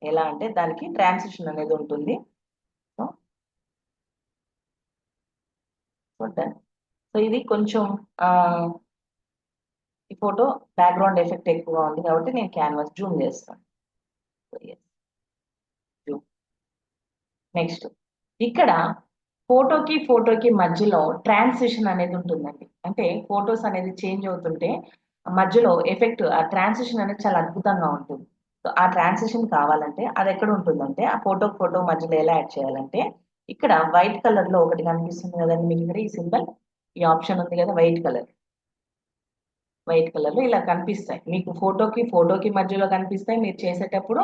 [SPEAKER 4] ఎలా అంటే దానికి ట్రాన్సిషన్ అనేది ఉంటుంది. So so done. సో ఇది కొంచెం ఈ ఫోటో బ్యాక్గ్రౌండ్ ఎఫెక్ట్ ఎక్కువగా ఉంది కాబట్టి నేను క్యాన్వాస్ జూమ్ చేస్తాను. జూమ్. నెక్స్ట్ ఇక్కడ ఫోటోకి మధ్యలో ట్రాన్సిషన్ అనేది ఉంటుందండి. అంటే ఫొటోస్ అనేది చేంజ్ అవుతుంటే మధ్యలో ఎఫెక్ట్, ఆ ట్రాన్సిషన్ అనేది చాలా అద్భుతంగా ఉంటుంది. సో ఆ ట్రాన్సిషన్ కావాలంటే అది ఎక్కడ ఉంటుందంటే ఆ ఫోటో మధ్యలో ఎలా యాడ్ చేయాలంటే ఇక్కడ వైట్ కలర్ లో ఒకటి కనిపిస్తుంది కదండి మీకు, ఇక్కడ ఈ సింబల్, ఈ ఆప్షన్ ఉంది కదా వైట్ కలర్ లో ఇలా కనిపిస్తాయి మీకు. ఫోటోకి మధ్యలో కనిపిస్తాయి, మీరు చేసేటప్పుడు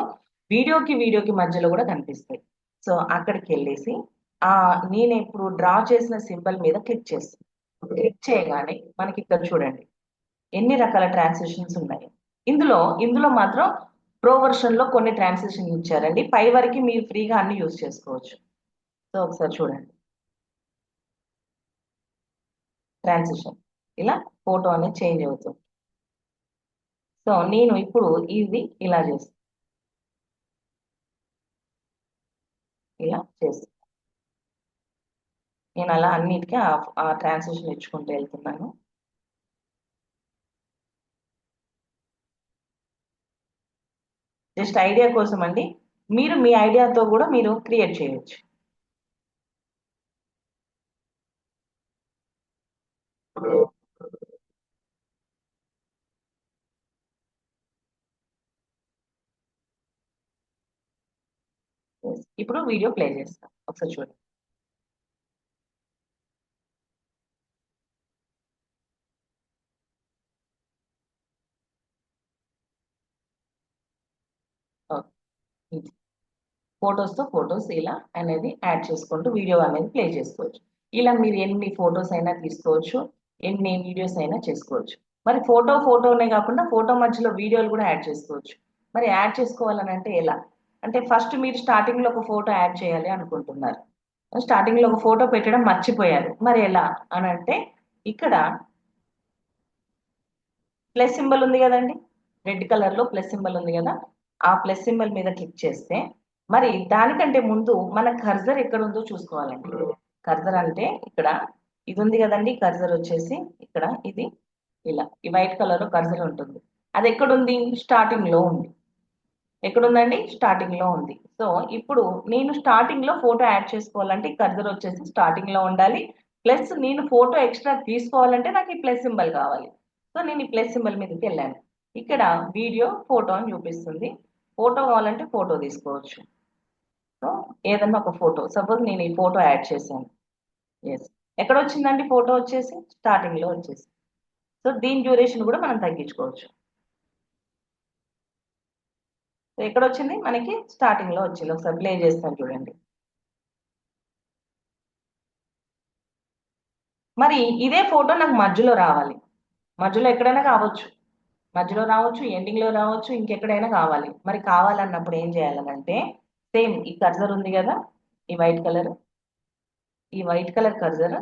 [SPEAKER 4] వీడియోకి మధ్యలో కూడా కనిపిస్తాయి. సో అక్కడికి వెళ్ళేసి నేను ఇప్పుడు డ్రా చేసిన సింబల్ మీద క్లిక్ చేస్తాను. క్లిక్ చేయగానే మనకి ఇక్కడ చూడండి ఎన్ని రకాల ట్రాన్సిషన్స్ ఉన్నాయి. ఇందులో మాత్రం ప్రో వర్షన్ లో కొన్ని ట్రాన్సిషన్ ఇచ్చారండి, పై వరకు మీరు ఫ్రీగా అన్ని యూజ్ చేసుకోవచ్చు. సో ఒకసారి చూడండి, ట్రాన్సిషన్ ఇలా ఫోటో అనేది చేంజ్ అవుతుంది. సో నేను ఇప్పుడు ఇది ఇలా చేస్తాను, ఇలా చేస్తాను. నేను అలా అన్నిటికీ ఆ ట్రాన్సిషన్ ఇచ్చుకుంటూ వెళ్తున్నాను. జస్ట్ ఐడియా కోసం అండి, మీరు మీ ఐడియాతో కూడా మీరు క్రియేట్ చేయొచ్చు. ఇప్పుడు వీడియో ప్లే చేస్తాను, ఒకసారి చూడండి. ఇది ఫొటోస్ ఇలా అనేది యాడ్ చేసుకుంటూ వీడియో అనేది ప్లే చేసుకోవచ్చు. ఇలా మీరు ఎన్ని ఫొటోస్ అయినా తీసుకోవచ్చు, ఎన్ని వీడియోస్ అయినా చేసుకోవచ్చు. మరి ఫోటోనే కాకుండా ఫోటో మధ్యలో వీడియోలు కూడా యాడ్ చేసుకోవచ్చు. మరి యాడ్ చేసుకోవాలని అంటే ఎలా? అంటే ఫస్ట్ మీరు స్టార్టింగ్ లో ఒక ఫోటో యాడ్ చేయాలి అనుకుంటున్నారు. స్టార్టింగ్ లో ఒక ఫోటో పెట్టడం మర్చిపోయారు. మరి ఎలా అని అంటే ఇక్కడ ప్లస్ సింబల్ ఉంది కదండి, రెడ్ కలర్ లో ప్లస్ సింబల్ ఉంది కదా, ఆ ప్లస్ సింబల్ మీద క్లిక్ చేస్తే మరి దానికంటే ముందు మన కర్సర్ ఎక్కడ ఉందో చూసుకోవాలండి. కర్సర్ అంటే ఇక్కడ ఇది ఉంది కదండి, కర్సర్ వచ్చేసి ఇక్కడ ఇది ఇలా ఈ వైట్ కలర్ లో కర్సర్ ఉంటుంది. అది ఎక్కడుంది? స్టార్టింగ్ లో ఉంది. ఎక్కడుందండి? స్టార్టింగ్ లో ఉంది. సో ఇప్పుడు నేను స్టార్టింగ్ లో ఫోటో యాడ్ చేసుకోవాలంటే కర్సర్ వచ్చేసి స్టార్టింగ్ లో ఉండాలి. ప్లస్ నేను ఫోటో ఎక్స్ట్రా తీసుకోవాలంటే నాకు ఈ ప్లస్ సింబల్ కావాలి. సో నేను ఈ ప్లస్ సింబల్ మీదకి వెళ్ళాను. ఇక్కడ వీడియో ఫోటో అని చూపిస్తుంది. ఫోటో కావాలంటే ఫోటో తీసుకోవచ్చు. సో ఏదన్నా ఒక ఫోటో, సపోజ్ నేను ఈ ఫోటో యాడ్ చేశాను. ఎస్, ఎక్కడ వచ్చిందండి ఫోటో వచ్చేసి? స్టార్టింగ్ లో వచ్చేసి. సో దీని డ్యూరేషన్ కూడా మనం తగ్గించుకోవచ్చు. సో ఎక్కడ వచ్చింది? మనకి స్టార్టింగ్ లో వచ్చింది. ఒకసారి ప్లే చేస్తాను చూడండి. మరి ఇదే ఫోటో నాకు మధ్యలో రావాలి. మధ్యలో ఎక్కడైనా కావచ్చు, మధ్యలో రావచ్చు, ఎండింగ్ లో రావచ్చు, ఇంకెక్కడైనా కావాలి. మరి కావాలన్నప్పుడు ఏం చేయాలనంటే సేమ్ ఈ కర్సర్ ఉంది కదా, ఈ వైట్ కలర్, ఈ వైట్ కలర్ కర్సర్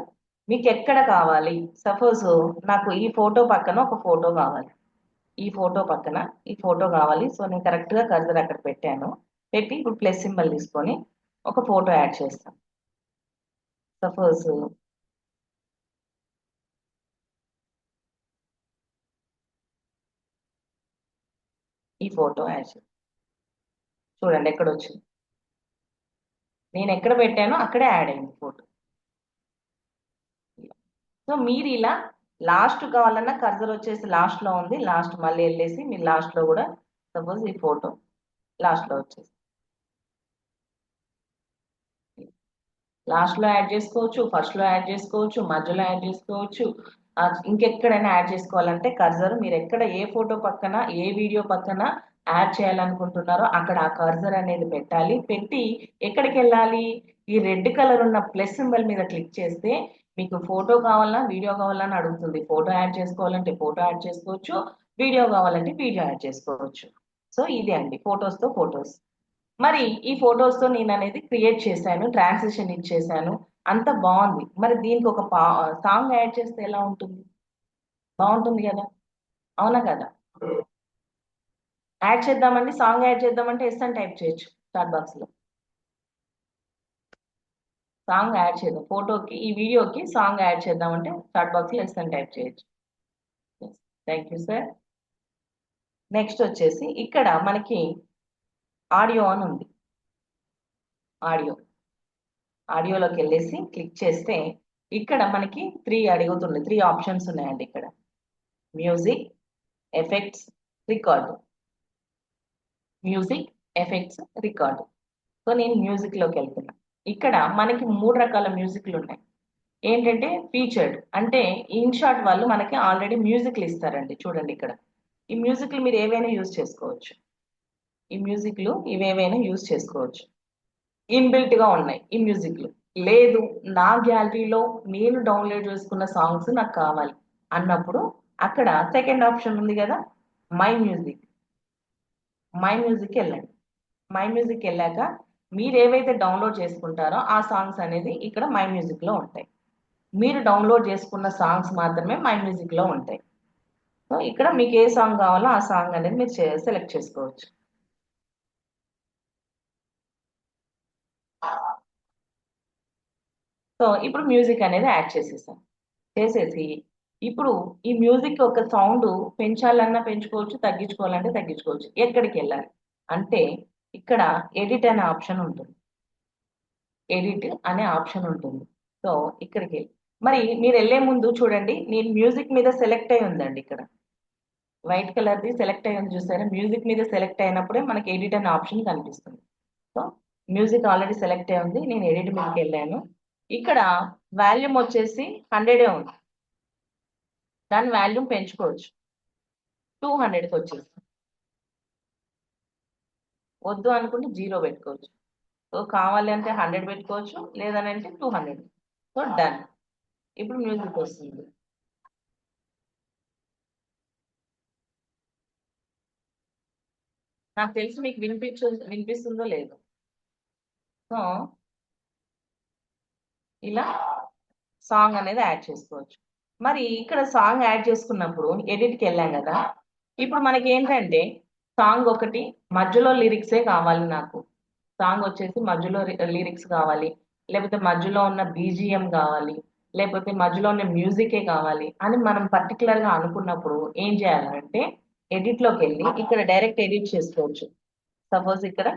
[SPEAKER 4] మీకు ఎక్కడ కావాలి? సపోజ్ నాకు ఈ ఫోటో పక్కన ఒక ఫోటో కావాలి, ఈ ఫోటో పక్కన ఈ ఫోటో కావాలి. సో నేను కరెక్ట్ గా కర్సర్ అక్కడ పెట్టాను. పెట్టి ఇప్పుడు ప్లస్ సింబల్ తీసుకొని ఒక ఫోటో యాడ్ చేస్తాను. సపోజ్ ఈ ఫోటో యాడ్ చేస్తాను. చూడండి ఎక్కడ వచ్చింది, నేను ఎక్కడ పెట్టానో అక్కడే యాడ్ అయింది ఫోటో. సో మీరు ఇలా లాస్ట్ కావాలన్నా కర్సర్ వచ్చేసి లాస్ట్ లో ఉంది, లాస్ట్ మళ్ళీ వెళ్ళేసి మీరు లాస్ట్ లో కూడా సపోజ్ ఈ ఫోటో లాస్ట్ లో వచ్చేసి లాస్ట్ లో యాడ్ చేసుకోవచ్చు, ఫస్ట్ లో యాడ్ చేసుకోవచ్చు, మధ్యలో యాడ్ చేసుకోవచ్చు. ఇంకెక్కడైనా యాడ్ చేసుకోవాలంటే కర్సర్ మీరు ఎక్కడ ఏ ఫోటో పక్కన ఏ వీడియో పక్కన యాడ్ చేయాలనుకుంటున్నారో అక్కడ ఆ కర్సర్ అనేది పెట్టాలి. పెట్టి ఎక్కడికి వెళ్ళాలి? ఈ రెడ్ కలర్ ఉన్న ప్లస్ సింబల్ మీద క్లిక్ చేస్తే మీకు ఫోటో కావాలన్నా వీడియో కావాలన్నా అని అడుగుతుంది. ఫోటో యాడ్ చేసుకోవాలంటే ఫోటో యాడ్ చేసుకోవచ్చు, వీడియో కావాలంటే వీడియో యాడ్ చేసుకోవచ్చు. సో ఇది అండి ఫొటోస్ తో ఫొటోస్. మరి ఈ ఫొటోస్ తో నేను అనేది క్రియేట్ చేశాను, ట్రాన్సిషన్ ఇచ్చేసాను, అంత బాగుంది. మరి దీనికి ఒక సాంగ్ యాడ్ చేస్తే ఎలా ఉంటుంది? బాగుంటుంది కదా, అవునా కదా? యాడ్ చేద్దామండి, సాంగ్ యాడ్ చేద్దామంటే ఎస్ అని టైప్ చేయొచ్చు చాట్ బాక్స్ లో. సాంగ్ యాడ్ చేద్దాం, ఫోటోకి ఈ వీడియోకి సాంగ్ యాడ్ చేద్దామంటే చాట్ బాక్స్ లో ఎస్ అని టైప్ చేయొచ్చు. Thank you sir. నెక్స్ట్ వచ్చేసి ఇక్కడ మనకి ఆడియో అని ఉంది. ఆడియో, ఆడియోలోకి వెళ్ళేసి క్లిక్ చేస్తే ఇక్కడ మనకి త్రీ ఆప్షన్స్ ఉన్నాయండి. ఇక్కడ music, effects, record. Music, effects, record. So నేను మ్యూజిక్ లోకి వెళ్తున్నా. ఇక్కడ మనకి 3 రకాల మ్యూజిక్లు ఉన్నాయి. ఏంటంటే ఫీచర్డ్, అంటే ఇన్షాట్ వాళ్ళు మనకి ఆల్రెడీ మ్యూజిక్లు ఇస్తారండి. చూడండి ఇక్కడ ఈ మ్యూజిక్లు మీరు ఏవైనా యూజ్ చేసుకోవచ్చు. ఈ మ్యూజిక్లు ఇవేవైనా యూజ్ చేసుకోవచ్చు, ఇన్బిల్ట్ గా ఉన్నాయి ఈ మ్యూజిక్లు. లేదు నా గ్యాలరీలో నేను డౌన్లోడ్ చేసుకున్న సాంగ్స్ నాకు కావాలి అన్నప్పుడు అక్కడ సెకండ్ ఆప్షన్ ఉంది కదా, మై మ్యూజిక్. మై మ్యూజిక్ వెళ్ళండి. మై మ్యూజిక్ వెళ్ళాక మీరు ఏవైతే డౌన్లోడ్ చేసుకుంటారో ఆ సాంగ్స్ అనేది ఇక్కడ మై మ్యూజిక్ లో ఉంటాయి. మీరు డౌన్లోడ్ చేసుకున్న సాంగ్స్ మాత్రమే మై మ్యూజిక్ లో ఉంటాయి. సో ఇక్కడ మీకు ఏ సాంగ్ కావాలో ఆ సాంగ్ అనేది మీరు సెలెక్ట్ చేసుకోవచ్చు. సో ఇప్పుడు మ్యూజిక్ అనేది యాడ్ చేసేసాం. చేసేసి ఇప్పుడు ఈ మ్యూజిక్ ఒక సౌండ్ పెంచాలన్నా పెంచుకోవచ్చు, తగ్గించుకోవాలంటే తగ్గించుకోవచ్చు. ఎక్కడికి వెళ్ళాలి అంటే ఇక్కడ ఎడిట్ అనే ఆప్షన్ ఉంటుంది. ఎడిట్ అనే ఆప్షన్ ఉంటుంది. సో ఇక్కడికి వెళ్ళి మరి మీరు వెళ్ళే ముందు చూడండి, నేను మ్యూజిక్ మీద సెలెక్ట్ అయి ఉందండి. ఇక్కడ వైట్ కలర్ది సెలెక్ట్ అయ్యి ఉంది చూసారా? మ్యూజిక్ మీద సెలెక్ట్ అయినప్పుడే మనకి ఎడిట్ అనే ఆప్షన్ కనిపిస్తుంది. సో మ్యూజిక్ ఆల్రెడీ సెలెక్ట్ అయి ఉంది, నేను ఎడిట్ మీదకి వెళ్ళాను. ఇక్కడ వాల్యూమ్ వచ్చేసి 100 ఉంది, దాని వాల్యూమ్ పెంచుకోవచ్చు 200కి వచ్చేసి. వద్దు అనుకుంటే 0 పెట్టుకోవచ్చు. సో కావాలి అంటే 100 పెట్టుకోవచ్చు, లేదని అంటే 200. So done. ఇప్పుడు మ్యూజిక్ వస్తుంది. నాకు తెలిసి మీకు వినిపిస్తుందో లేదు. సో ఇలా సాంగ్ అనేది యాడ్ చేసుకోవచ్చు. మరి ఇక్కడ సాంగ్ యాడ్ చేసుకున్నప్పుడు ఎడిట్కి వెళ్ళాం కదా, ఇప్పుడు మనకి ఏంటంటే సాంగ్ ఒకటి మధ్యలో లిరిక్సే కావాలి నాకు. సాంగ్ వచ్చేసి మధ్యలో లిరిక్స్ కావాలి, లేకపోతే మధ్యలో ఉన్న బీజిఎం కావాలి, లేకపోతే మధ్యలో ఉన్న మ్యూజికే కావాలి అని మనం పర్టికులర్ గా అనుకున్నప్పుడు ఏం చేయాలంటే ఎడిట్ లోకి వెళ్ళి ఇక్కడ డైరెక్ట్ ఎడిట్ చేసుకోవచ్చు. సపోజ్ ఇక్కడ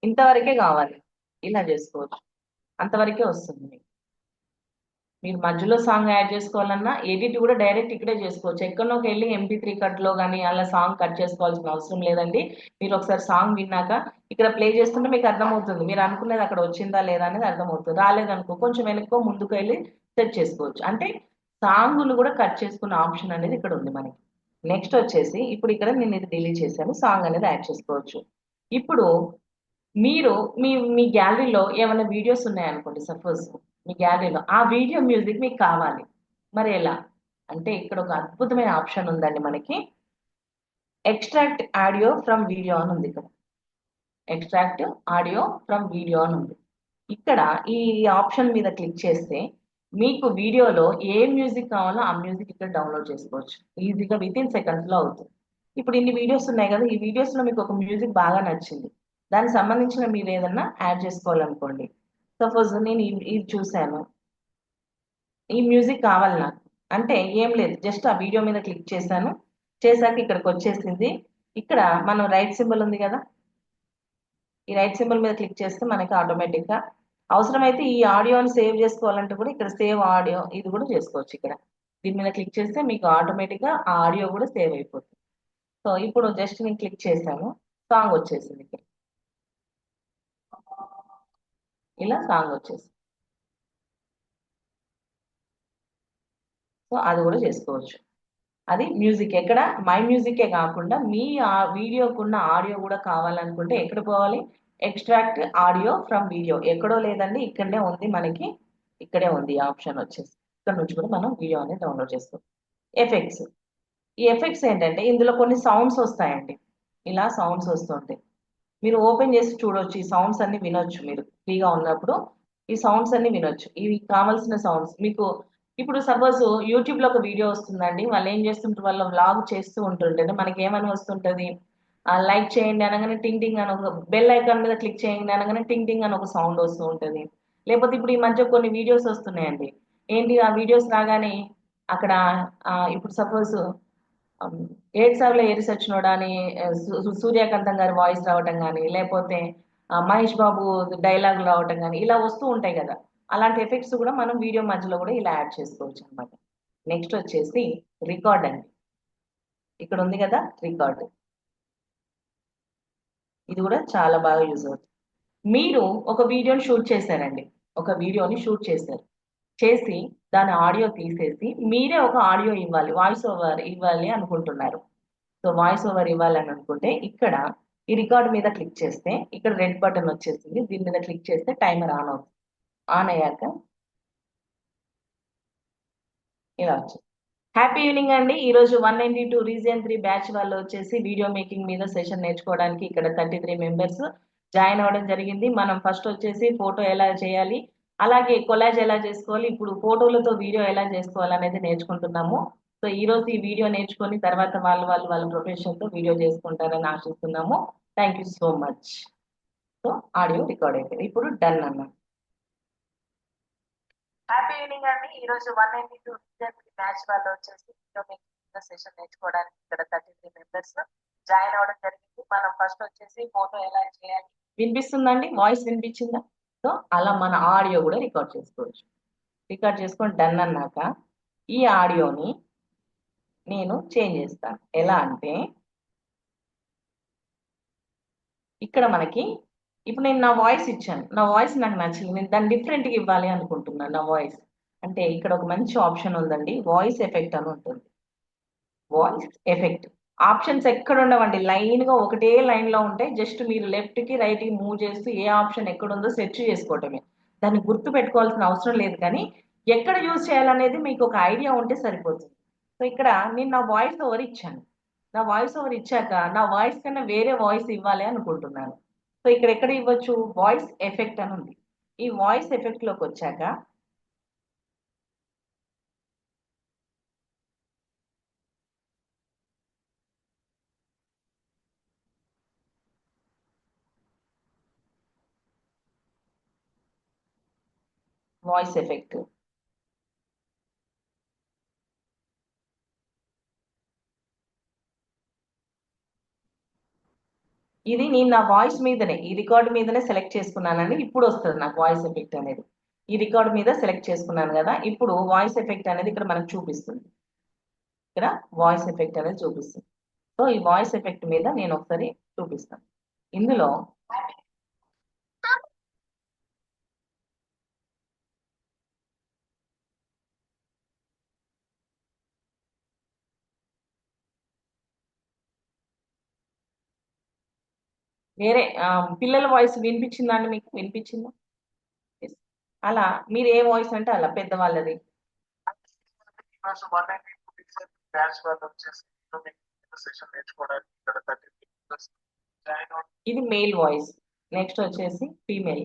[SPEAKER 4] ఇంతవరకే కావాలి, ఇలా చేసుకోవచ్చు, అంతవరకే వస్తుంది మీకు. మీరు మధ్యలో సాంగ్ యాడ్ చేసుకోవాలన్నా ఎడిట్ కూడా డైరెక్ట్ ఇక్కడే చేసుకోవచ్చు. ఎక్కడోకి వెళ్ళి MP3 కట్ లో కానీ అలా సాంగ్ కట్ చేసుకోవాల్సిన అవసరం లేదండి. మీరు ఒకసారి సాంగ్ విన్నాక ఇక్కడ ప్లే చేస్తుంటే మీకు అర్థమవుతుంది, మీరు అనుకునేది అక్కడ వచ్చిందా లేదా అనేది అర్థమవుతుంది. రాలేదనుకో కొంచెం వెనక్కో ముందుకు వెళ్ళి సెట్ చేసుకోవచ్చు. అంటే సాంగులు కూడా కట్ చేసుకున్న ఆప్షన్ అనేది ఇక్కడ ఉంది మనకి. నెక్స్ట్ వచ్చేసి ఇప్పుడు ఇక్కడ నేను ఇది డిలీట్ చేశాను, సాంగ్ అనేది యాడ్ చేసుకోవచ్చు. ఇప్పుడు మీరు మీ మీ గ్యాలరీలో ఏమైనా వీడియోస్ ఉన్నాయనుకోండి, సపోజ్ మీ గ్యాలరీలో ఆ వీడియో మ్యూజిక్ మీకు కావాలి. మరి ఎలా అంటే ఇక్కడ ఒక అద్భుతమైన ఆప్షన్ ఉందండి మనకి, ఎక్స్ట్రాక్ట్ ఆడియో ఫ్రమ్ వీడియో అని ఉంది. ఇక్కడ ఎక్స్ట్రాక్ట్ ఆడియో ఫ్రమ్ వీడియో అని ఉంది. ఇక్కడ ఈ ఆప్షన్ మీద క్లిక్ చేస్తే మీకు వీడియోలో ఏ మ్యూజిక్ కావాలో ఆ మ్యూజిక్ ఇక్కడ డౌన్లోడ్ చేసుకోవచ్చు. ఈజీగా వితిన్ సెకండ్స్ లో అవుతుంది. ఇప్పుడు ఇన్ని వీడియోస్ ఉన్నాయి కదా, ఈ వీడియోస్ లో మీకు ఒక మ్యూజిక్ బాగా నచ్చింది, దానికి సంబంధించిన మీరు ఏదన్నా యాడ్ చేసుకోవాలనుకోండి. సపోజ్ నేను ఇది చూశాను, ఈ మ్యూజిక్ కావాలి నాకు అంటే ఏం లేదు, జస్ట్ ఆ వీడియో మీద క్లిక్ చేశాను, చేశాక ఇక్కడికి వచ్చేసింది. ఇక్కడ మనం రైట్ సింబల్ ఉంది కదా, ఈ రైట్ సింబల్ మీద క్లిక్ చేస్తే మనకి ఆటోమేటిక్ గా అవసరమైతే ఈ ఆడియోని సేవ్ చేసుకోవాలంటే కూడా ఇక్కడ సేవ్ ఆడియో ఇది కూడా చేసుకోవచ్చు. ఇక్కడ దీని మీద క్లిక్ చేస్తే మీకు ఆటోమేటిక్ గా ఆ ఆడియో కూడా సేవ్ అయిపోతుంది. సో ఇప్పుడు జస్ట్ నేను క్లిక్ చేశాను, సాంగ్ వచ్చేసింది. ఇక్కడ ఇలా సాంగ్ వచ్చేసింది. సో అది కూడా చేసుకోవచ్చు. అది మ్యూజిక్ ఎక్కడ మై మ్యూజికే కాకుండా మీ ఆ వీడియోకున్న ఆడియో కూడా కావాలనుకుంటే ఎక్కడ పోవాలి, ఎక్స్ట్రాక్ట్ ఆడియో ఫ్రమ్ వీడియో. ఎక్కడో లేదండి, ఇక్కడనే ఉంది మనకి, ఇక్కడే ఉంది ఈ ఆప్షన్ వచ్చేసి. ఇక్కడ నుంచి కూడా మనం వీడియో అనేది డౌన్లోడ్ చేసుకోవాలి. ఎఫెక్ట్స్, ఈ ఎఫెక్ట్స్ ఏంటంటే ఇందులో కొన్ని సౌండ్స్ వస్తాయండి, ఇలా సౌండ్స్ వస్తుంటాయి. మీరు ఓపెన్ చేసి చూడొచ్చు, ఈ సౌండ్స్ అన్ని వినొచ్చు. మీరు ఫ్రీగా ఉన్నప్పుడు ఈ సౌండ్స్ అన్ని వినొచ్చు. ఇవి కావాల్సిన సౌండ్స్ మీకు. ఇప్పుడు సపోజ్ యూట్యూబ్ లో ఒక వీడియో వస్తుందండి, వాళ్ళు ఏం చేస్తుంటారు, వాళ్ళు వ్లాగ్ చేస్తూ ఉంటుంటే మనకి ఏమని వస్తుంటది, లైక్ చేయండి అనగానే టింగ్ టింగ్ అని ఒక బెల్ ఐకాన్ మీద క్లిక్ చేయండి అనగానే టింగ్ టింగ్ అని ఒక సౌండ్ వస్తూ ఉంటది. లేకపోతే ఇప్పుడు ఈ మధ్య కొన్ని వీడియోస్ వస్తున్నాయండి, ఏంటి ఆ వీడియోస్ రాగానే అక్కడ ఇప్పుడు సపోజ్ ఏడ్సావులో ఎరిసొచ్చినోడా అని సూర్యకాంతం గారి వాయిస్ రావటం కానీ, లేకపోతే మహేష్ బాబు డైలాగ్ రావటం కానీ ఇలా వస్తూ ఉంటాయి కదా, అలాంటి ఎఫెక్ట్స్ కూడా మనం వీడియో మధ్యలో కూడా ఇలా యాడ్ చేసుకోవచ్చు అనమాట. నెక్స్ట్ వచ్చేసి రికార్డ్ అండి, ఇక్కడ ఉంది కదా రికార్డ్, ఇది కూడా చాలా బాగా యూజ్ అవుతుంది. మీరు ఒక వీడియోని షూట్ చేశారండి, ఒక వీడియోని షూట్ చేశారు, చేసి దాని ఆడియో తీసేసి మీరే ఒక ఆడియో ఇవ్వాలి, వాయిస్ ఓవర్ ఇవ్వాలి అనుకుంటున్నారు. సో వాయిస్ ఓవర్ ఇవ్వాలని అనుకుంటే ఇక్కడ ఈ రికార్డ్ మీద క్లిక్ చేస్తే ఇక్కడ రెడ్ బటన్ వచ్చేసింది, దీని మీద క్లిక్ చేస్తే టైమర్ ఆన్ అవుతుంది. ఆన్ అయ్యాక ఇలా వచ్చింది. హ్యాపీ ఈవినింగ్ అండి. ఈ రోజు 192 రీజియన్ 3 బ్యాచ్ వాళ్ళు వచ్చేసి వీడియో మేకింగ్ మీద సెషన్ నేర్చుకోవడానికి ఇక్కడ 33 మెంబర్స్ జాయిన్ అవ్వడం జరిగింది. మనం ఫస్ట్ వచ్చేసి ఫోటో ఎలా చేయాలి, అలాగే కొలాజ్ ఎలా చేసుకోవాలి, ఇప్పుడు ఫోటోలతో వీడియో ఎలా చేసుకోవాలి అనేది నేర్చుకుంటున్నాము. సో ఈ రోజు ఈ వీడియో నేర్చుకొని తర్వాత వాళ్ళ ప్రొఫెషన్ తో వీడియో చేసుకుంటారని ఆశిస్తున్నాము. Thank you so much. So audio record అయిపోయింది, ఇప్పుడు డన్ అన్నాం. హ్యాపీ ఈవినింగ్ అండి. ఈ రోజు 192 బ్యాచ్ వాళ్ళు వచ్చేసి వీడియో మేకింగ్ సెషన్ నేర్చుకోవడానికి ఇక్కడ 33 మెంబర్స్ జాయిన్ అవ్వడం జరిగింది. మనం ఫస్ట్ వచ్చేసి ఫోటో ఎలా చేయాలి, వినిపిస్తుందండి, వాయిస్ వినిపించిందా? సో అలా మన ఆడియో కూడా రికార్డ్ చేసుకోవచ్చు. రికార్డ్ చేసుకొని డన్ అన్నాక ఈ ఆడియోని నేను చేంజ్ చేస్తాను. ఎలా అంటే ఇక్కడ మనకి ఇప్పుడు నేను నా వాయిస్ ఇచ్చాను, నా వాయిస్ నాకు నచ్చింది, నేను దాన్ని డిఫరెంట్గా ఇవ్వాలి అనుకుంటున్నాను నా వాయిస్ అంటే ఇక్కడ ఒక మంచి ఆప్షన్ ఉందండి, వాయిస్ ఎఫెక్ట్ అని ఉంటుంది. వాయిస్ ఎఫెక్ట్ ఆప్షన్స్ ఎక్కడ ఉండవండి, లైన్ గా ఒకటే లైన్ లో ఉంటాయి. జస్ట్ మీరు లెఫ్ట్ కి రైట్ కి మూవ్ చేస్తూ ఏ ఆప్షన్ ఎక్కడ ఉందో సెర్చ్ చేసుకోవటమే, దాన్ని గుర్తు పెట్టుకోవాల్సిన అవసరం లేదు. కానీ ఎక్కడ యూజ్ చేయాలనేది మీకు ఒక ఐడియా ఉంటే సరిపోతుంది. సో ఇక్కడ నేను నా వాయిస్ ఓవర్ ఇచ్చాను, నా వాయిస్ ఓవర్ ఇచ్చాక నా వాయిస్ కన్నా వేరే వాయిస్ ఇవ్వాలి అనుకుంటున్నాను. సో ఇక్కడ ఎక్కడ ఇవ్వచ్చు? వాయిస్ ఎఫెక్ట్ అని ఉంది. ఈ వాయిస్ ఎఫెక్ట్ లోకి వచ్చాక వాయిస్ ఎఫెక్ట్ ఇది నేను నా వాయిస్ మీదనే ఈ రికార్డ్ మీదనే సెలెక్ట్ చేసుకున్నానండి. ఇప్పుడు వస్తుంది నాకు వాయిస్ ఎఫెక్ట్ అనేది. ఈ రికార్డ్ మీద సెలెక్ట్ చేసుకున్నాను కదా, ఇప్పుడు వాయిస్ ఎఫెక్ట్ అనేది ఇక్కడ మనకు చూపిస్తుంది. ఇక్కడ వాయిస్ ఎఫెక్ట్ అనేది చూపిస్తుంది. సో ఈ వాయిస్ ఎఫెక్ట్ మీద నేను ఒకసారి చూపిస్తాను. ఇందులో వేరే పిల్లల వాయిస్ వినిపించిందండి మీకు? వినిపించిందా? Yes. అలా మీరు ఏ వాయిస్ అంటే అలా పెద్దవాళ్ళది. ఇది మేల్ వాయిస్. నెక్స్ట్ వచ్చేసి ఫీమేల్.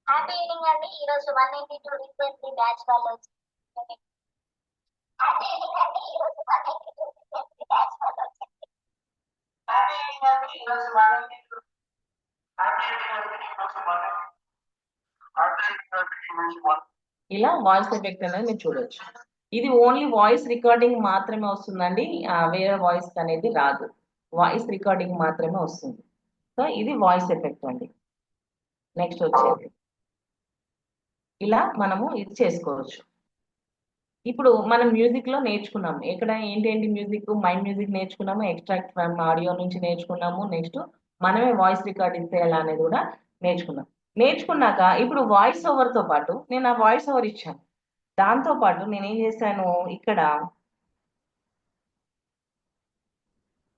[SPEAKER 1] హ్యాపీ ఈవినింగ్ అండి. ఈ రోజు 192 రీసెంట్లీ బ్యాచ్ వాళ్ళు వచ్చారు. హ్యాపీ ఈవినింగ్ అండి. ఈ రోజు 192 రీసెంట్లీ బ్యాచ్ వాళ్ళు వచ్చారు. హ్యాపీ ఈవినింగ్ అండి. ఈ రోజు 192 హ్యాపీ ఈవినింగ్ అండి. ఈ రోజు 192
[SPEAKER 4] ఇలా వాయిస్ ఎఫెక్ట్ అనేది మీరు చూడొచ్చు. ఇది ఓన్లీ వాయిస్ రికార్డింగ్ మాత్రమే వస్తుందండి. వేరే వాయిస్ అనేది రాదు. వాయిస్ రికార్డింగ్ మాత్రమే వస్తుంది. సో ఇది వాయిస్ ఎఫెక్ట్ అండి. నెక్స్ట్ వచ్చేది ఇలా మనము ఇది చేసుకోవచ్చు. ఇప్పుడు మనం మ్యూజిక్ లో నేర్చుకున్నాము. ఎక్కడ ఏంటేంటి మ్యూజిక్? మై మ్యూజిక్ నేర్చుకున్నాము, ఎక్స్ట్రాక్ట్ ఫ్రమ్ ఆడియో నుంచి నేర్చుకున్నాము. నెక్స్ట్ మనమే వాయిస్ రికార్డింగ్ చేయాలి అనేది కూడా నేర్చుకున్నాం. నేర్చుకున్నాక ఇప్పుడు వాయిస్ ఓవర్ తో పాటు నేను ఆ వాయిస్ ఓవర్ ఇచ్చాను. దాంతో పాటు నేను ఏం చేశాను, ఇక్కడ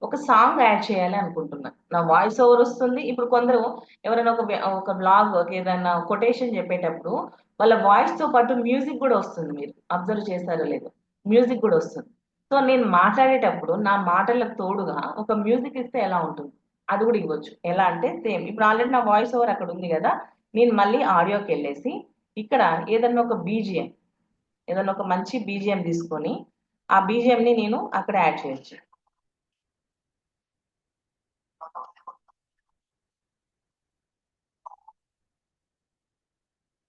[SPEAKER 4] ఒక సాంగ్ యాడ్ చేయాలి అనుకుంటున్నా. నా వాయిస్ ఓవర్ వస్తుంది. ఇప్పుడు కొందరు ఎవరైనా ఒక బ్లాగ్ ఏదైనా కొటేషన్ చెప్పేటప్పుడు వాళ్ళ వాయిస్ తో పాటు మ్యూజిక్ కూడా వస్తుంది. మీరు అబ్జర్వ్ చేస్తారో లేదో, మ్యూజిక్ కూడా వస్తుంది. సో నేను మాట్లాడేటప్పుడు నా మాటలకు తోడుగా ఒక మ్యూజిక్ ఇస్తే ఎలా ఉంటుంది? అది కూడా ఇవ్వచ్చు. ఎలా అంటే సేమ్ ఇప్పుడు ఆల్రెడీ నా వాయిస్ ఓవర్ అక్కడ ఉంది కదా, నేను మళ్ళీ ఆడియోకి వెళ్ళేసి ఇక్కడ ఏదన్నా ఒక బీజిఎం, ఏదన్నా ఒక మంచి బీజిఎం తీసుకొని ఆ బీజిఎం ని నేను అక్కడ యాడ్ చేయొచ్చు.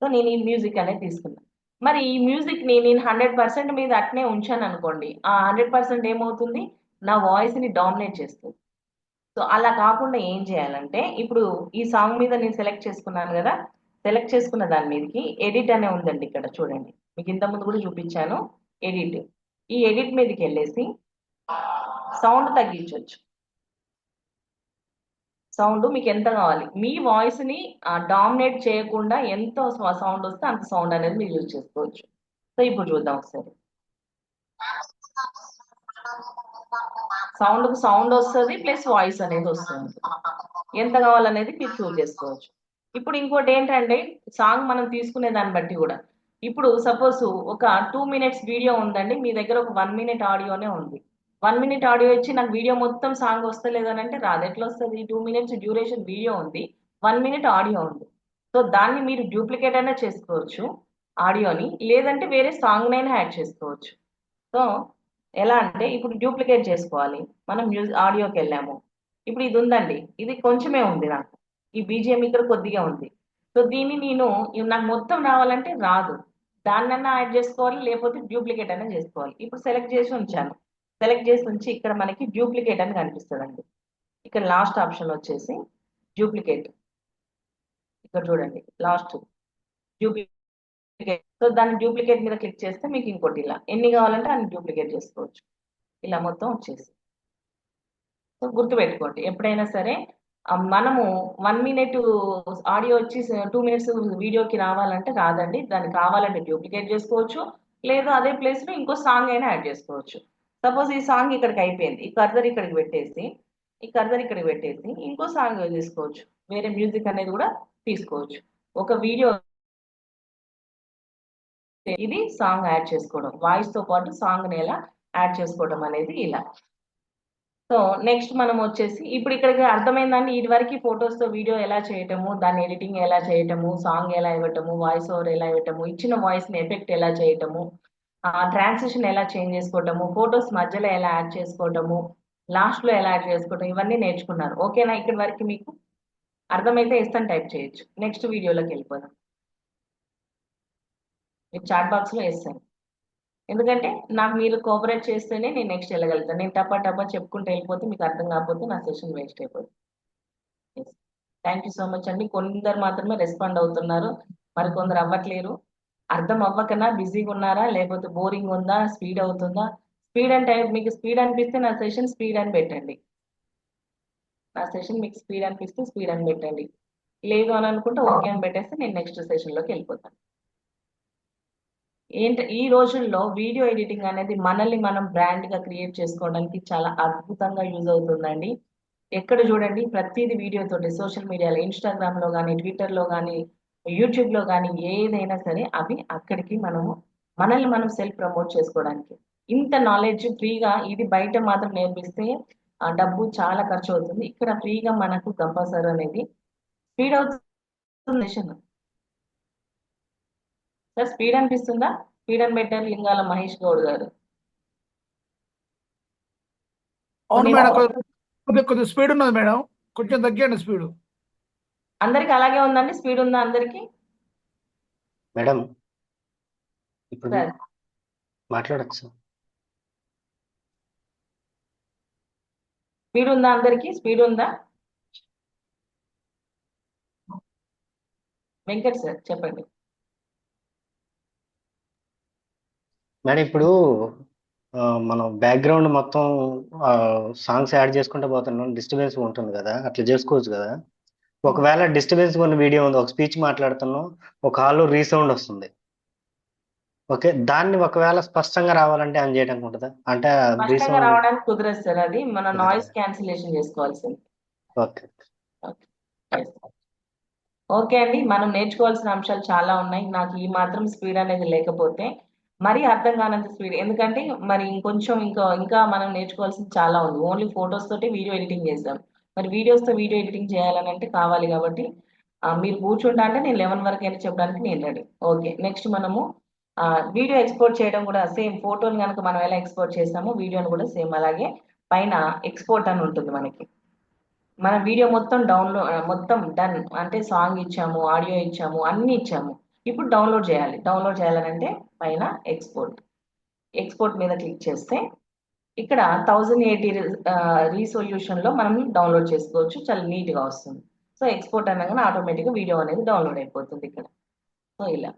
[SPEAKER 4] సో నేను ఈ మ్యూజిక్ అనేది తీసుకున్నాను. మరి ఈ మ్యూజిక్ ని నేను 100% మీద అట్నే ఉంచాను అనుకోండి, ఆ 100% ఏమవుతుంది? నా వాయిస్ ని డామినేట్ చేస్తుంది. సో అలా కాకుండా ఏం చేయాలంటే, ఇప్పుడు ఈ సాంగ్ మీద నేను సెలెక్ట్ చేసుకున్నాను కదా, సెలెక్ట్ చేసుకున్న దాని మీదకి ఎడిట్ అనే ఉందండి. ఇక్కడ చూడండి, మీకు ఇంత ముందు కూడా చూపించాను ఎడిట్. ఈ ఎడిట్ మీదకి వెళ్ళేసి సౌండ్ తగ్గించవచ్చు. సౌండ్ మీకు ఎంత కావాలి, మీ వాయిస్ ని డామినేట్ చేయకుండా ఎంత సౌండ్ వస్తే అంత సౌండ్ అనేది మీరు యూజ్ చేసుకోవచ్చు. సో ఇప్పుడు చూద్దాం ఒకసారి. సౌండ్ కు సౌండ్ వస్తుంది, ప్లస్ వాయిస్ అనేది వస్తుంది. ఎంత కావాలనేది మీరు చూజ్ చేసుకోవచ్చు. ఇప్పుడు ఇంకోటి ఏంటంటే, సాంగ్ మనం తీసుకునే దాన్ని బట్టి కూడా, ఇప్పుడు సపోజ్ ఒక 2 minutes వీడియో ఉందండి, మీ దగ్గర ఒక 1 minute ఆడియోనే ఉంది. 1 minute ఆడియో ఇచ్చి నాకు వీడియో మొత్తం సాంగ్ వస్తలేదని అంటే రాదు. ఎట్లా వస్తుంది? 2 minutes డ్యూరేషన్ వీడియో ఉంది, 1 minute ఆడియో ఉంది. సో దాన్ని మీరు డూప్లికేట్ అయినా చేసుకోవచ్చు ఆడియోని, లేదంటే వేరే సాంగ్ నైనా యాడ్ చేసుకోవచ్చు. సో ఎలా అంటే, ఇప్పుడు డూప్లికేట్ చేసుకోవాలి. మనం ఆడియోకి వెళ్ళాము. ఇప్పుడు ఇది ఉందండి, ఇది కొంచెమే ఉంది నాకు, ఈ బీజిఎం ఇక్కడ కొద్దిగా ఉంది. సో దీన్ని నేను నాకు మొత్తం రావాలంటే రాదు. దాన్నన్నా యాడ్ చేసుకోవాలి, లేకపోతే డూప్లికేట్ అయినా చేసుకోవాలి. ఇప్పుడు సెలెక్ట్ చేసి ఉంచాను. సెలెక్ట్ చేసి ఉంచి ఇక్కడ మనకి డూప్లికేట్ అని కనిపిస్తుందండి. ఇక్కడ లాస్ట్ ఆప్షన్ వచ్చేసి డూప్లికేట్. ఇక్కడ చూడండి లాస్ట్ డూప్లికేట్. సో దాన్ని డూప్లికేట్ మీద క్లిక్ చేస్తే మీకు ఇంకోటి ఇలా ఎన్ని కావాలంటే అన్ని డూప్లికేట్ చేసుకోవచ్చు. ఇలా మొత్తం వచ్చేసి. సో గుర్తుపెట్టుకోండి, ఎప్పుడైనా సరే మనము 1 minute ఆడియో వచ్చి 2 minutes వీడియోకి రావాలంటే రాదండి. దాన్ని కావాలంటే డూప్లికేట్ చేసుకోవచ్చు, లేదు అదే ప్లేస్ లో ఇంకో సాంగ్ అయినా యాడ్ చేసుకోవచ్చు. సపోజ్ ఈ సాంగ్ ఇక్కడికి అయిపోయింది, ఈ కర్సర్ ఇక్కడికి పెట్టేసి, ఈ కర్సర్ ఇక్కడికి పెట్టేసి ఇంకో సాంగ్ తీసుకోవచ్చు. వేరే మ్యూజిక్ అనేది కూడా తీసుకోవచ్చు. ఒక వీడియో ఇది సాంగ్ యాడ్ చేసుకోవడం, వాయిస్ తో పాటు సాంగ్ ని ఎలా యాడ్ చేసుకోవడం అనేది ఇలా. సో నెక్స్ట్ మనం వచ్చేసి ఇప్పుడు ఇక్కడికి అర్థమైందండి ఇది వరకు ఫొటోస్ తో వీడియో ఎలా చేయటము, దాని ఎడిటింగ్ ఎలా చేయటము, సాంగ్ ఎలా ఇవ్వటము, వాయిస్ ఓవర్ ఎలా ఇవ్వటము, ఇచ్చిన వాయిస్ ని ఎఫెక్ట్ ఎలా చేయటము, ట్రాన్సిషన్ ఎలా చేంజ్ చేసుకోవటము, ఫొటోస్ మధ్యలో ఎలా యాడ్ చేసుకోవటము, లాస్ట్ లో ఎలా యాడ్ చేసుకోవటం, ఇవన్నీ నేర్చుకున్నారు. ఓకేనా? ఇక్కడి వరకు మీకు అర్థమైతే ఇస్తాను టైప్ చేయొచ్చు. నెక్స్ట్ వీడియోలోకి వెళ్ళిపోదాం. మీకు చాట్ బాక్స్ లో వేస్తాను. ఎందుకంటే నాకు మీరు కోఆపరేట్ చేస్తేనే నేను నెక్స్ట్ వెళ్ళగలుగుతాను. నేను టపా టపా చెప్పుకుంటూ వెళ్ళిపోతే మీకు అర్థం కాకపోతే నా సెషన్ వేస్ట్ అయిపోతుంది. థ్యాంక్ యూ సో మచ్ అండి. కొందరు మాత్రమే రెస్పాండ్ అవుతున్నారు, మరి కొందరు అవ్వట్లేరు. అర్థం అవ్వకనా బిజీగా ఉన్నారా, లేకపోతే బోరింగ్ ఉందా, స్పీడ్ అవుతుందా? స్పీడ్ అంటే మీకు స్పీడ్ అనిపిస్తే నా సెషన్ స్పీడ్ అని పెట్టండి. నా సెషన్ మీకు స్పీడ్ అనిపిస్తే స్పీడ్ అని పెట్టండి. లేదు అని అనుకుంటే ఓకే అని పెట్టేస్తే నేను నెక్స్ట్ సెషన్లోకి వెళ్ళిపోతాను. ఏంటి ఈ రోజుల్లో వీడియో ఎడిటింగ్ అనేది మనల్ని మనం బ్రాండ్ గా క్రియేట్ చేసుకోవడానికి చాలా అద్భుతంగా యూజ్ అవుతుందండి. ఎక్కడ చూడండి ప్రతిదీ వీడియో తోటి సోషల్ మీడియాలో, ఇన్స్టాగ్రామ్ లో కానీ, ట్విట్టర్ లో కానీ, యూట్యూబ్ లో కానీ, ఏదైనా సరే అవి అక్కడికి మనము మనల్ని మనం సెల్ఫ్ ప్రమోట్ చేసుకోవడానికి. ఇంత నాలెడ్జ్ ఫ్రీగా ఇది బయట మాత్రం నేర్పిస్తే ఆ డబ్బు చాలా ఖర్చు అవుతుంది. ఇక్కడ ఫ్రీగా మనకు కంపల్సరీ అనేది స్పీడ్ అవుతుంది. సార్ స్పీడ్ అనిపిస్తుందా? స్పీడ్ అని పెట్టారు లింగాల మహేష్ గౌడ్ గారు.
[SPEAKER 5] అవును
[SPEAKER 4] కొన్ని
[SPEAKER 5] మేడం, కొద్దిగా స్పీడ్ ఉన్నది మేడం, కొంచెం తగ్గియండి స్పీడ్.
[SPEAKER 4] అందరికి అలాగే ఉందండి? స్పీడ్ ఉందా అందరికి?
[SPEAKER 6] మేడం ఇప్పుడు
[SPEAKER 4] సార్
[SPEAKER 6] మాట్లాడచ్చు.
[SPEAKER 4] స్పీడ్ ఉందా అందరికి? స్పీడ్ ఉందా? వెంకట్ సార్ చెప్పండి.
[SPEAKER 6] మేడం ఇప్పుడు మనం బ్యాక్గ్రౌండ్ మొత్తం సాంగ్స్ యాడ్ చేసుకుంటూ పోతున్నాం, డిస్టర్బెన్స్ ఉంటుంది కదా, అట్లా చేసుకోవచ్చు కదా. ఒకవేళ డిస్టర్బెన్స్ ఉన్న వీడియో ఉంది, ఒక స్పీచ్ మాట్లాడుతున్నాం, ఒక హాల్లో రీసౌండ్ వస్తుంది, ఓకే, దాన్ని ఒకవేళ స్పష్టంగా రావాలంటే ఏం చేయడానికి ఉంటుందా? అంటే
[SPEAKER 4] స్పష్టంగా
[SPEAKER 6] రీసౌండ్
[SPEAKER 4] రావడానికి కుదరదు సార్, అది మన
[SPEAKER 6] కుదరదా?
[SPEAKER 4] నాయిస్ క్యాన్సిలేషన్ చేసుకోవాల్సింది.
[SPEAKER 6] ఓకే.
[SPEAKER 4] ఓకే అండి, మనం నేర్చుకోవాల్సిన అంశాలు చాలా ఉన్నాయి. నాకు ఈ మాత్రం స్పీడ్ అనేది లేకపోతే మరీ అర్థం కానంత స్పీడ్, ఎందుకంటే మరి ఇంకొంచెం ఇంకా మనం నేర్చుకోవాల్సింది చాలా ఉంది. ఓన్లీ ఫొటోస్ తోటి వీడియో ఎడిటింగ్ చేస్తాం, మరి వీడియోస్ తో వీడియో ఎడిటింగ్ చేయాలని అంటే కావాలి కాబట్టి మీరు కూర్చుంటా అంటే నేను 11 వరకు అయినా చెప్పడానికి నేను రెడీ. ఓకే, నెక్స్ట్ మనము వీడియో ఎక్స్పోర్ట్ చేయడం కూడా సేమ్. ఫోటోని కనుక మనం ఎలా ఎక్స్పోర్ట్ చేస్తామో వీడియోని కూడా సేమ్ అలాగే పైన ఎక్స్పోర్ట్ అని ఉంటుంది మనకి. మన వీడియో మొత్తం మొత్తం డన్ అంటే సాంగ్ ఇచ్చాము, ఆడియో ఇచ్చాము, అన్ని ఇచ్చాము. ఇప్పుడు డౌన్లోడ్ చేయాలి. డౌన్లోడ్ చేయాలనంటే పైన ఎక్స్పోర్ట్ మీద క్లిక్ చేస్తే ఇక్కడ 1080 రీసొల్యూషన్ లో మనం డౌన్లోడ్ చేసుకోవచ్చు. చాలా నీట్ గా వస్తుంది. సో ఎక్స్పోర్ట్ అనగానే ఆటోమేటిక్ గా వీడియో అనేది డౌన్లోడ్ అయిపోతుంది ఇక్కడ. సో ఇలా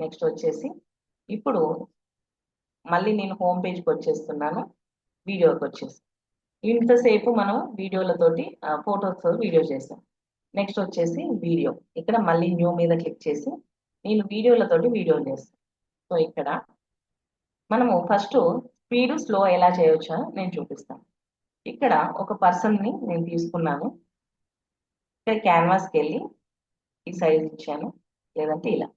[SPEAKER 4] నెక్స్ట్ వచ్చేసి ఇప్పుడు మళ్ళీ నేను హోమ్ పేజ్కి వచ్చేస్తున్నాను, వీడియోకి వచ్చేసి ఇంతసేపు మనం వీడియోలతోటి ఫొటోస్ వీడియో చేసాం. నెక్స్ట్ వచ్చేసి వీడియో, ఇక్కడ మళ్ళీ న్యూ మీద క్లిక్ చేసి నేను వీడియోలతోటి వీడియో చేస్తాను. సో ఇక్కడ మనము ఫస్ట్ స్పీడ్ స్లో ఎలా చేయవచ్చో నేను చూపిస్తాను. ఇక్కడ ఒక పర్సన్ ని నేను తీసుకున్నాను, ఇక్కడ క్యాన్వాస్కి వెళ్ళి ఈ సైజ్ ఇచ్చాను, లేదంటే ఇలా.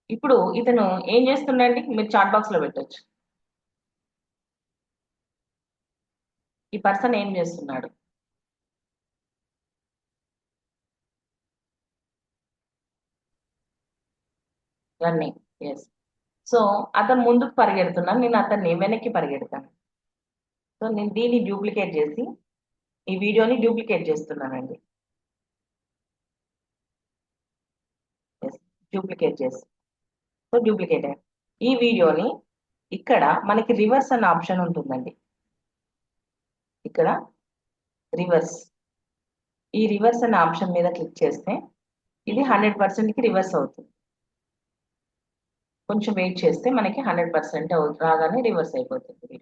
[SPEAKER 4] ఇప్పుడు ఇతను ఏం చేస్తున్నాడండి, మీరు చాట్ బాక్స్ లో పెట్టొచ్చు. ఈ పర్సన్ ఏం చేస్తున్నాడు? Running, yes. సో అతను ముందుకు పరిగెడుతున్నాను, నేను అతన్ని వెనక్కి పరిగెడతాను. సో నేను దీన్ని డూప్లికేట్ చేసి ఈ వీడియోని డూప్లికేట్ చేస్తున్నానండి. ఎస్, డూప్లికేట్ చేసి సో డూప్లికేట్ అయ్యింది. ఈ వీడియోని ఇక్కడ మనకి రివర్స్ అనే ఆప్షన్ ఉంటుందండి. ఇక్కడ రివర్స్, ఈ రివర్స్ అనే ఆప్షన్ మీద క్లిక్ చేస్తే ఇది 100% కి రివర్స్ అవుతుంది. కొంచెం వెయిట్ చేస్తే మనకి 100% రాగానే రివర్స్ అయిపోతుంది.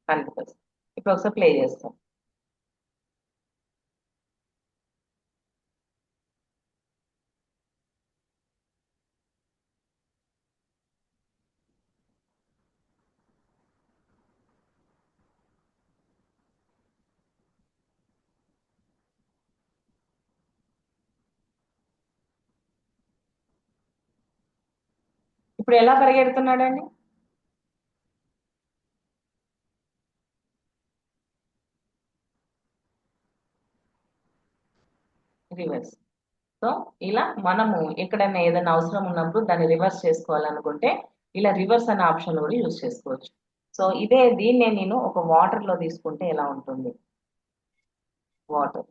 [SPEAKER 4] కనిపిస్తుంది. ఇప్పుడు ఒకసారి ప్లే చేస్తాం. ఇప్పుడు ఎలా పరిగెడుతున్నాడండి? రివర్స్. సో ఇలా మనము ఎక్కడైనా ఏదైనా అవసరం ఉన్నప్పుడు దాన్ని రివర్స్ చేసుకోవాలనుకుంటే ఇలా రివర్స్ అనే ఆప్షన్ కూడా యూజ్ చేసుకోవచ్చు. సో దీన్నే నేను ఒక వాటర్ లో తీసుకుంటే ఎలా ఉంటుంది? వాటర్.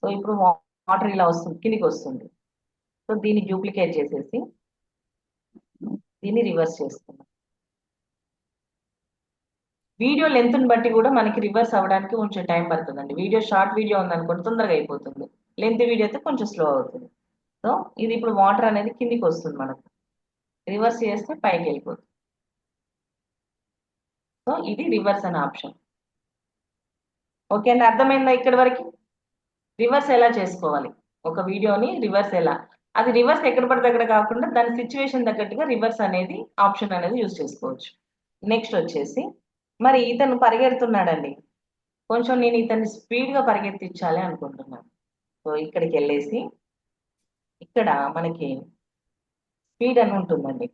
[SPEAKER 4] సో ఇప్పుడు వాటర్ ఇలా వస్తుంది, కిందికి వస్తుంది. సో దీన్ని డూప్లికేట్ చేసేసి దీన్ని రివర్స్ చేస్తున్నాం. వీడియో లెంత్ని బట్టి కూడా మనకి రివర్స్ అవ్వడానికి కొంచెం టైం పడుతుందండి. వీడియో షార్ట్ వీడియో ఉందనుకోండి తొందరగా అయిపోతుంది, లెంత్ వీడియో అయితే కొంచెం స్లో అవుతుంది. సో ఇది ఇప్పుడు వాటర్ అనేది కిందికి వస్తుంది, మనకు రివర్స్ చేస్తే పైకి వెళ్ళిపోతుంది. సో ఇది రివర్స్ అనే ఆప్షన్. ఓకే అండి, అర్థమైందా ఇక్కడి వరకు? రివర్స్ ఎలా చేసుకోవాలి, ఒక వీడియోని రివర్స్ ఎలా, అది రివర్స్ ఎక్కడ పడితే అక్కడ కాకుండా దాని సిచ్యువేషన్ తగ్గట్టుగా రివర్స్ అనేది ఆప్షన్ అనేది యూజ్ చేసుకోవచ్చు. నెక్స్ట్ వచ్చేసి మరి ఇతను పరిగెడుతున్నాడండి, కొంచెం నేను ఇతన్ని స్పీడ్గా పరిగెత్తించాలి అనుకుంటున్నాను. సో ఇక్కడికి వెళ్ళేసి ఇక్కడ మనకి స్పీడ్ అని ఉంటుందండి.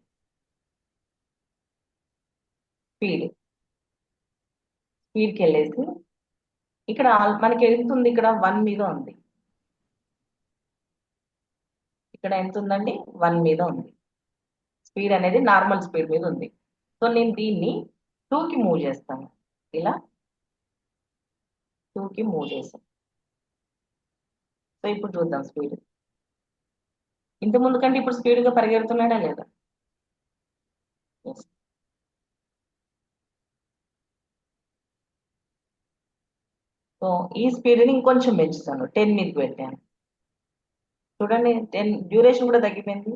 [SPEAKER 4] స్పీడ్కి వెళ్ళేసి ఇక్కడ మనకి ఎంత ఉంది, ఇక్కడ 1 మీద ఉంది. ఇక్కడ ఎంత ఉందండి? 1 మీద ఉంది. స్పీడ్ అనేది నార్మల్ స్పీడ్ మీద ఉంది. సో నేను దీన్ని 2కి మూవ్ చేస్తాను. ఇలా 2కి మూవ్ చేస్తాను. సో ఇప్పుడు చూద్దాం స్పీడ్. ఇంత ముందు కంటే ఇప్పుడు స్పీడ్గా పరిగెడుతున్నాడా లేదా? సో ఈ స్పీడ్ని ఇంకొంచెం పెంచుతాను, 10 మీదకి పెట్టాను. చూడండి 10 డ్యూరేషన్ కూడా తగ్గిపోయింది.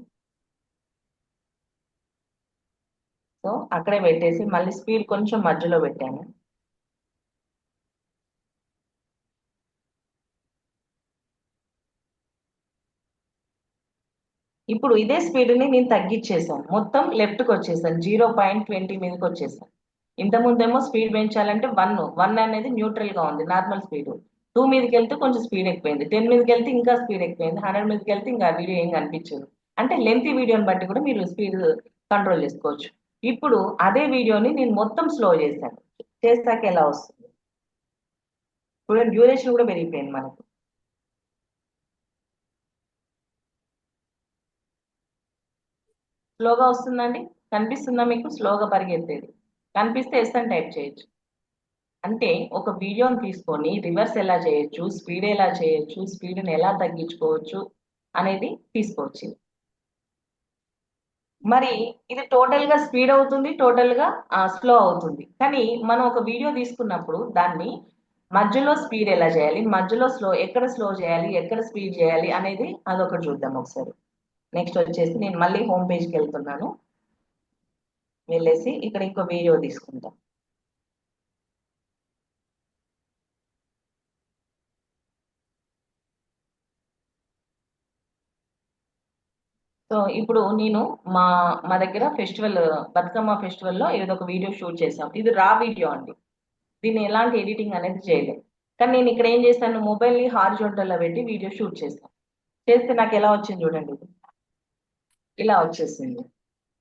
[SPEAKER 4] సో అక్కడే పెట్టేసి మళ్ళీ స్పీడ్ కొంచెం మధ్యలో పెట్టాను. ఇప్పుడు ఇదే స్పీడ్ని నేను తగ్గించేసాను, మొత్తం లెఫ్ట్కి వచ్చేసాను, 0.20 మీదకి వచ్చేసాను. ఇంతకుముందేమో స్పీడ్ పెంచాలంటే 1 అనేది న్యూట్రల్గా ఉంది, నార్మల్ స్పీడ్. 2 మీదకి వెళ్తే కొంచెం స్పీడ్ ఎక్కువైంది, 10 మీదకి వెళ్తే ఇంకా స్పీడ్ ఎక్కువైంది, 100 మీదకి వెళ్తే ఇంకా వీడియో ఏం కనిపించదు. అంటే లెంత్ వీడియోని బట్టి కూడా మీరు స్పీడ్ కంట్రోల్ చేసుకోవచ్చు. ఇప్పుడు అదే వీడియోని నేను మొత్తం స్లో చేశాను, చేశాక ఎలా వస్తుంది చూడండి, డ్యూరేషన్ కూడా పెరిగిపోయింది మనకు. స్లోగా వస్తుందండి, కనిపిస్తుందా మీకు? స్లోగా పరిగెత్తేది కనిపిస్తే ఎస్ అని టైప్ చేయొచ్చు. అంటే ఒక వీడియోని తీసుకొని రివర్స్ ఎలా చేయొచ్చు, స్పీడ్ ఎలా చేయొచ్చు, స్పీడ్ని ఎలా తగ్గించుకోవచ్చు అనేది తీసుకోవచ్చు. మరి ఇది టోటల్ గా స్పీడ్ అవుతుంది, టోటల్ గా స్లో అవుతుంది. కానీ మనం ఒక వీడియో తీసుకున్నప్పుడు దాన్ని మధ్యలో స్పీడ్ ఎలా చేయాలి, మధ్యలో ఎక్కడ స్లో చేయాలి, ఎక్కడ స్పీడ్ చేయాలి అనేది అదొకటి చూద్దాం ఒకసారి. నెక్స్ట్ వచ్చేసి నేను మళ్ళీ హోమ్ పేజ్కి వెళ్తున్నాను, వెళ్ళేసి ఇక్కడ ఇంకో వీడియో తీసుకుంటాం. సో ఇప్పుడు నేను మా దగ్గర ఫెస్టివల్, బతుకమ్మ ఫెస్టివల్లో ఏదో ఒక వీడియో షూట్ చేసాం. ఇది రా వీడియో అండి, దీన్ని ఎలాంటి ఎడిటింగ్ అనేది చేయలేదు. కానీ నేను ఇక్కడ ఏం చేశాను, మొబైల్ని హారిజాంటల్లో పెట్టి వీడియో షూట్ చేశాను. చేస్తే నాకు ఎలా వచ్చింది చూడండి, ఇది ఇలా వచ్చేసింది.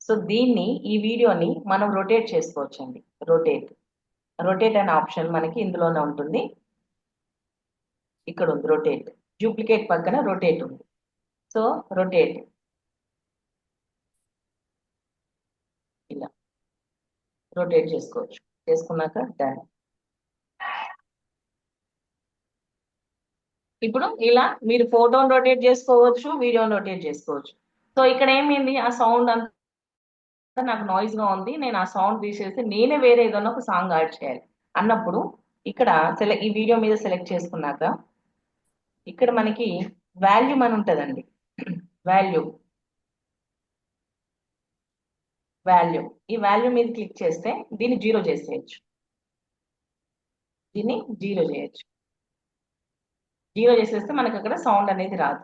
[SPEAKER 4] సో ఈ వీడియోని మనం రొటేట్ చేసుకోవచ్చు అండి. రొటేట్ అనే ఆప్షన్ మనకి ఇందులోనే ఉంటుంది. ఇక్కడ ఉంది రొటేట్, డూప్లికేట్ పక్కన రొటేట్ ఉంది. సో రొటేట్ ఇలా రొటేట్ చేసుకోవచ్చు. చేసుకున్నాక డన్. ఇప్పుడు ఇలా మీరు ఫోటోని రొటేట్ చేసుకోవచ్చు, వీడియోని రొటేట్ చేసుకోవచ్చు. సో ఇక్కడ ఏమైంది, ఆ సౌండ్ అంతా నాకు నాయిస్ గా ఉంది, నేను ఆ సౌండ్ తీసేసి నేనే వేరే ఏదైనా ఒక సాంగ్ యాడ్ చేయాలి అన్నప్పుడు ఇక్కడ ఈ వీడియో మీద సెలెక్ట్ చేసుకున్నాక ఇక్కడ మనకి వాల్యూమ్ అని ఉంటుందండి. వాల్యూమ్ ఈ వాల్యూమ్ మీద క్లిక్ చేస్తే దీన్ని 0 చేసేయచ్చు, దీన్ని 0 చేయొచ్చు. 0 చేసేస్తే మనకు అక్కడ సౌండ్ అనేది రాదు.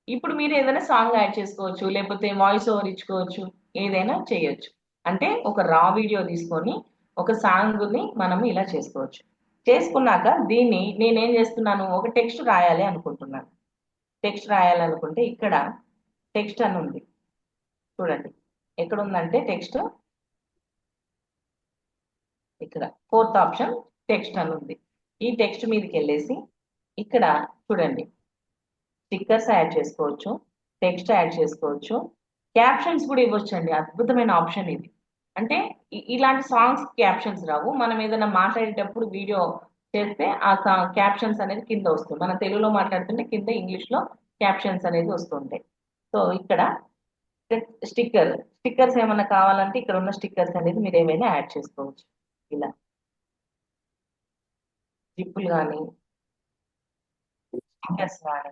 [SPEAKER 4] ఇప్పుడు మీరు ఏదైనా సాంగ్ యాడ్ చేసుకోవచ్చు, లేకపోతే వాయిస్ ఓవర్ ఇచ్చుకోవచ్చు, ఏదైనా చేయొచ్చు. అంటే ఒక రా వీడియో తీసుకొని ఒక సాంగ్ని మనం ఇలా చేసుకోవచ్చు. చేసుకున్నాక దీన్ని నేనేం చేస్తున్నాను, ఒక టెక్స్ట్ రాయాలి అనుకుంటున్నాను. టెక్స్ట్ రాయాలనుకుంటే ఇక్కడ టెక్స్ట్ అని ఉంది, చూడండి ఎక్కడ ఉందంటే టెక్స్ట్ ఇక్కడ 4th ఆప్షన్ టెక్స్ట్ అని ఉంది. ఈ టెక్స్ట్ మీదకి వెళ్ళేసి ఇక్కడ చూడండి స్టిక్కర్స్ యాడ్ చేసుకోవచ్చు, టెక్స్ట్ యాడ్ చేసుకోవచ్చు, క్యాప్షన్స్ కూడా ఇవ్వచ్చు అండి. అద్భుతమైన ఆప్షన్ ఇది. అంటే ఇలాంటి సాంగ్స్ క్యాప్షన్స్ రావు, మనం ఏదైనా మాట్లాడేటప్పుడు వీడియో చేస్తే ఆ క్యాప్షన్స్ అనేది కింద వస్తుంది. మనం తెలుగులో మాట్లాడుతుంటే కింద ఇంగ్లీష్ లో క్యాప్షన్స్ అనేది వస్తుంటాయి. సో ఇక్కడ స్టిక్కర్స్ ఏమైనా కావాలంటే ఇక్కడ ఉన్న స్టిక్కర్స్ అనేది మీరు ఏమైనా యాడ్ చేసుకోవచ్చు. ఇలా జిప్పులు కానీ స్టిక్కర్స్ కానీ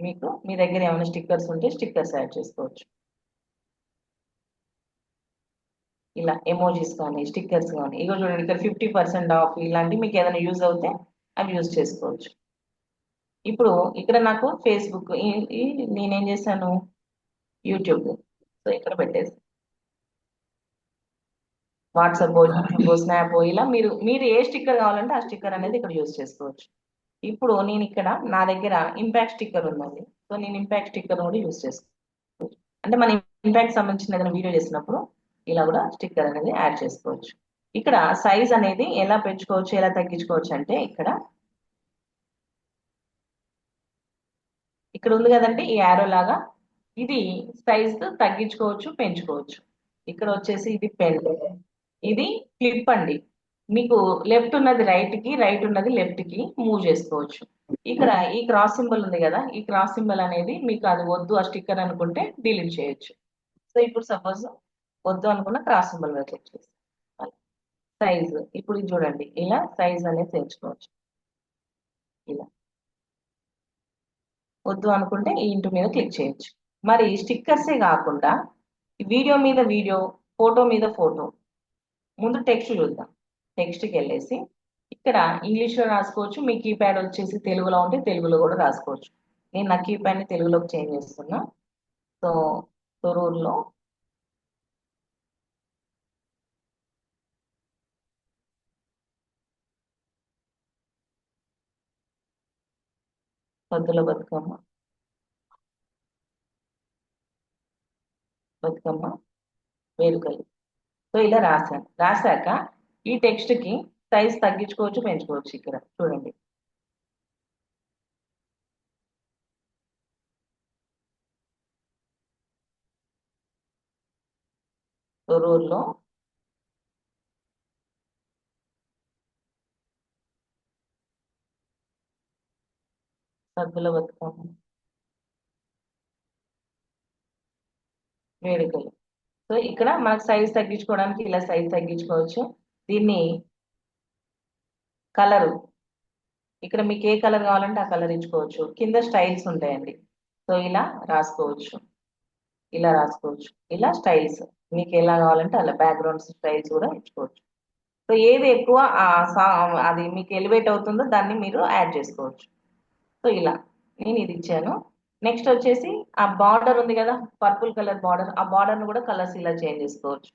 [SPEAKER 4] మీకు మీ దగ్గర ఏమైనా స్టిక్కర్స్ ఉంటే స్టిక్కర్స్ యాడ్ చేసుకోవచ్చు. ఇలా ఎమోజీస్ కానీ స్టిక్కర్స్ కానీ ఇగో చూడండి ఇక్కడ 50% ఆఫ్ ఇలాంటివి మీకు ఏదైనా యూజ్ అవుతే అవి యూజ్ చేసుకోవచ్చు. ఇప్పుడు ఇక్కడ నాకు ఫేస్బుక్ నేనేం చేశాను యూట్యూబ్, సో ఇక్కడ పెట్టేసి వాట్సాప్, యూట్యూబ్, స్నాప్ ఇలా మీరు ఏ స్టిక్కర్ కావాలంటే ఆ స్టిక్కర్ అనేది ఇక్కడ యూజ్ చేసుకోవచ్చు. ఇప్పుడు నేను ఇక్కడ నా దగ్గర ఇంపాక్ట్ స్టిక్కర్ ఉందండి, సో నేను ఇంపాక్ట్ స్టిక్కర్ కూడా యూజ్ చేసుకోవచ్చు. అంటే మన ఇంపాక్ట్ సంబంధించిన ఏదైనా వీడియో చేసినప్పుడు ఇలా కూడా స్టిక్కర్ అనేది యాడ్ చేసుకోవచ్చు. ఇక్కడ సైజ్ అనేది ఎలా పెంచుకోవచ్చు ఎలా తగ్గించుకోవచ్చు అంటే ఇక్కడ ఉంది కదండి ఈ యారో లాగా, ఇది సైజ్ తగ్గించుకోవచ్చు పెంచుకోవచ్చు. ఇక్కడ వచ్చేసి ఇది పెన్, ఇది క్లిప్ అండి. మీకు లెఫ్ట్ ఉన్నది రైట్ కి, రైట్ ఉన్నది లెఫ్ట్ కి మూవ్ చేసుకోవచ్చు. ఇక్కడ ఈ క్రాస్ సింబల్ ఉంది కదా, ఈ క్రాస్ సింబల్ అనేది మీకు అది వద్దు ఆ స్టిక్కర్ అనుకుంటే డిలీట్ చేయొచ్చు. సో ఇప్పుడు సపోజ్ వద్దు అనుకున్న క్రాస్ సింబల్ మీద క్లిక్ చేసి సైజ్ ఇప్పుడు ఇది చూడండి ఇలా సైజ్ అనేది తెచ్చుకోవచ్చు. ఇలా వద్దు అనుకుంటే ఈ ఇంటి మీద క్లిక్ చేయొచ్చు. మరి స్టిక్కర్సే కాకుండా వీడియో మీద వీడియో, ఫోటో మీద ఫోటో, ముందు టెక్స్ట్ చూద్దాం. టెక్స్ట్కి వెళ్ళేసి ఇక్కడ ఇంగ్లీష్లో రాసుకోవచ్చు, మీ కీప్యాడ్ వచ్చేసి తెలుగులో ఉంటే తెలుగులో కూడా రాసుకోవచ్చు. నేను నా కీప్యాడ్ని తెలుగులోకి చేంజ్ చేస్తున్నా. సో తొరూరులో సద్దుల బతుకమ్మ వేడుకలు, సో ఇలా రాశాక ఈ టెక్స్ట్ కి సైజ్ తగ్గించుకోవచ్చు పెంచుకోవచ్చు. ఇక్కడ చూడండి తొరూరులో సద్దుల బతుకమ్మ వేడుకలు. సో ఇక్కడ మనకు సైజ్ తగ్గించుకోవడానికి ఇలా సైజ్ తగ్గించుకోవచ్చు. దీన్ని కలరు ఇక్కడ మీకు ఏ కలర్ కావాలంటే ఆ కలర్ ఇచ్చుకోవచ్చు. కింద స్టైల్స్ ఉంటాయండి, సో ఇలా రాసుకోవచ్చు, ఇలా రాసుకోవచ్చు. ఇలా స్టైల్స్ మీకు ఎలా కావాలంటే అలా బ్యాక్గ్రౌండ్ స్టైల్స్ కూడా ఇచ్చుకోవచ్చు. సో ఏది ఎక్కువ అది మీకు ఎలివేట్ అవుతుందో దాన్ని మీరు యాడ్ చేసుకోవచ్చు. సో ఇలా నేను ఇది ఇచ్చాను. నెక్స్ట్ వచ్చేసి ఆ బార్డర్ ఉంది కదా పర్పుల్ కలర్ బార్డర్, ఆ బార్డర్ను కూడా కలర్స్ ఇలా చేంజ్ చేసుకోవచ్చు.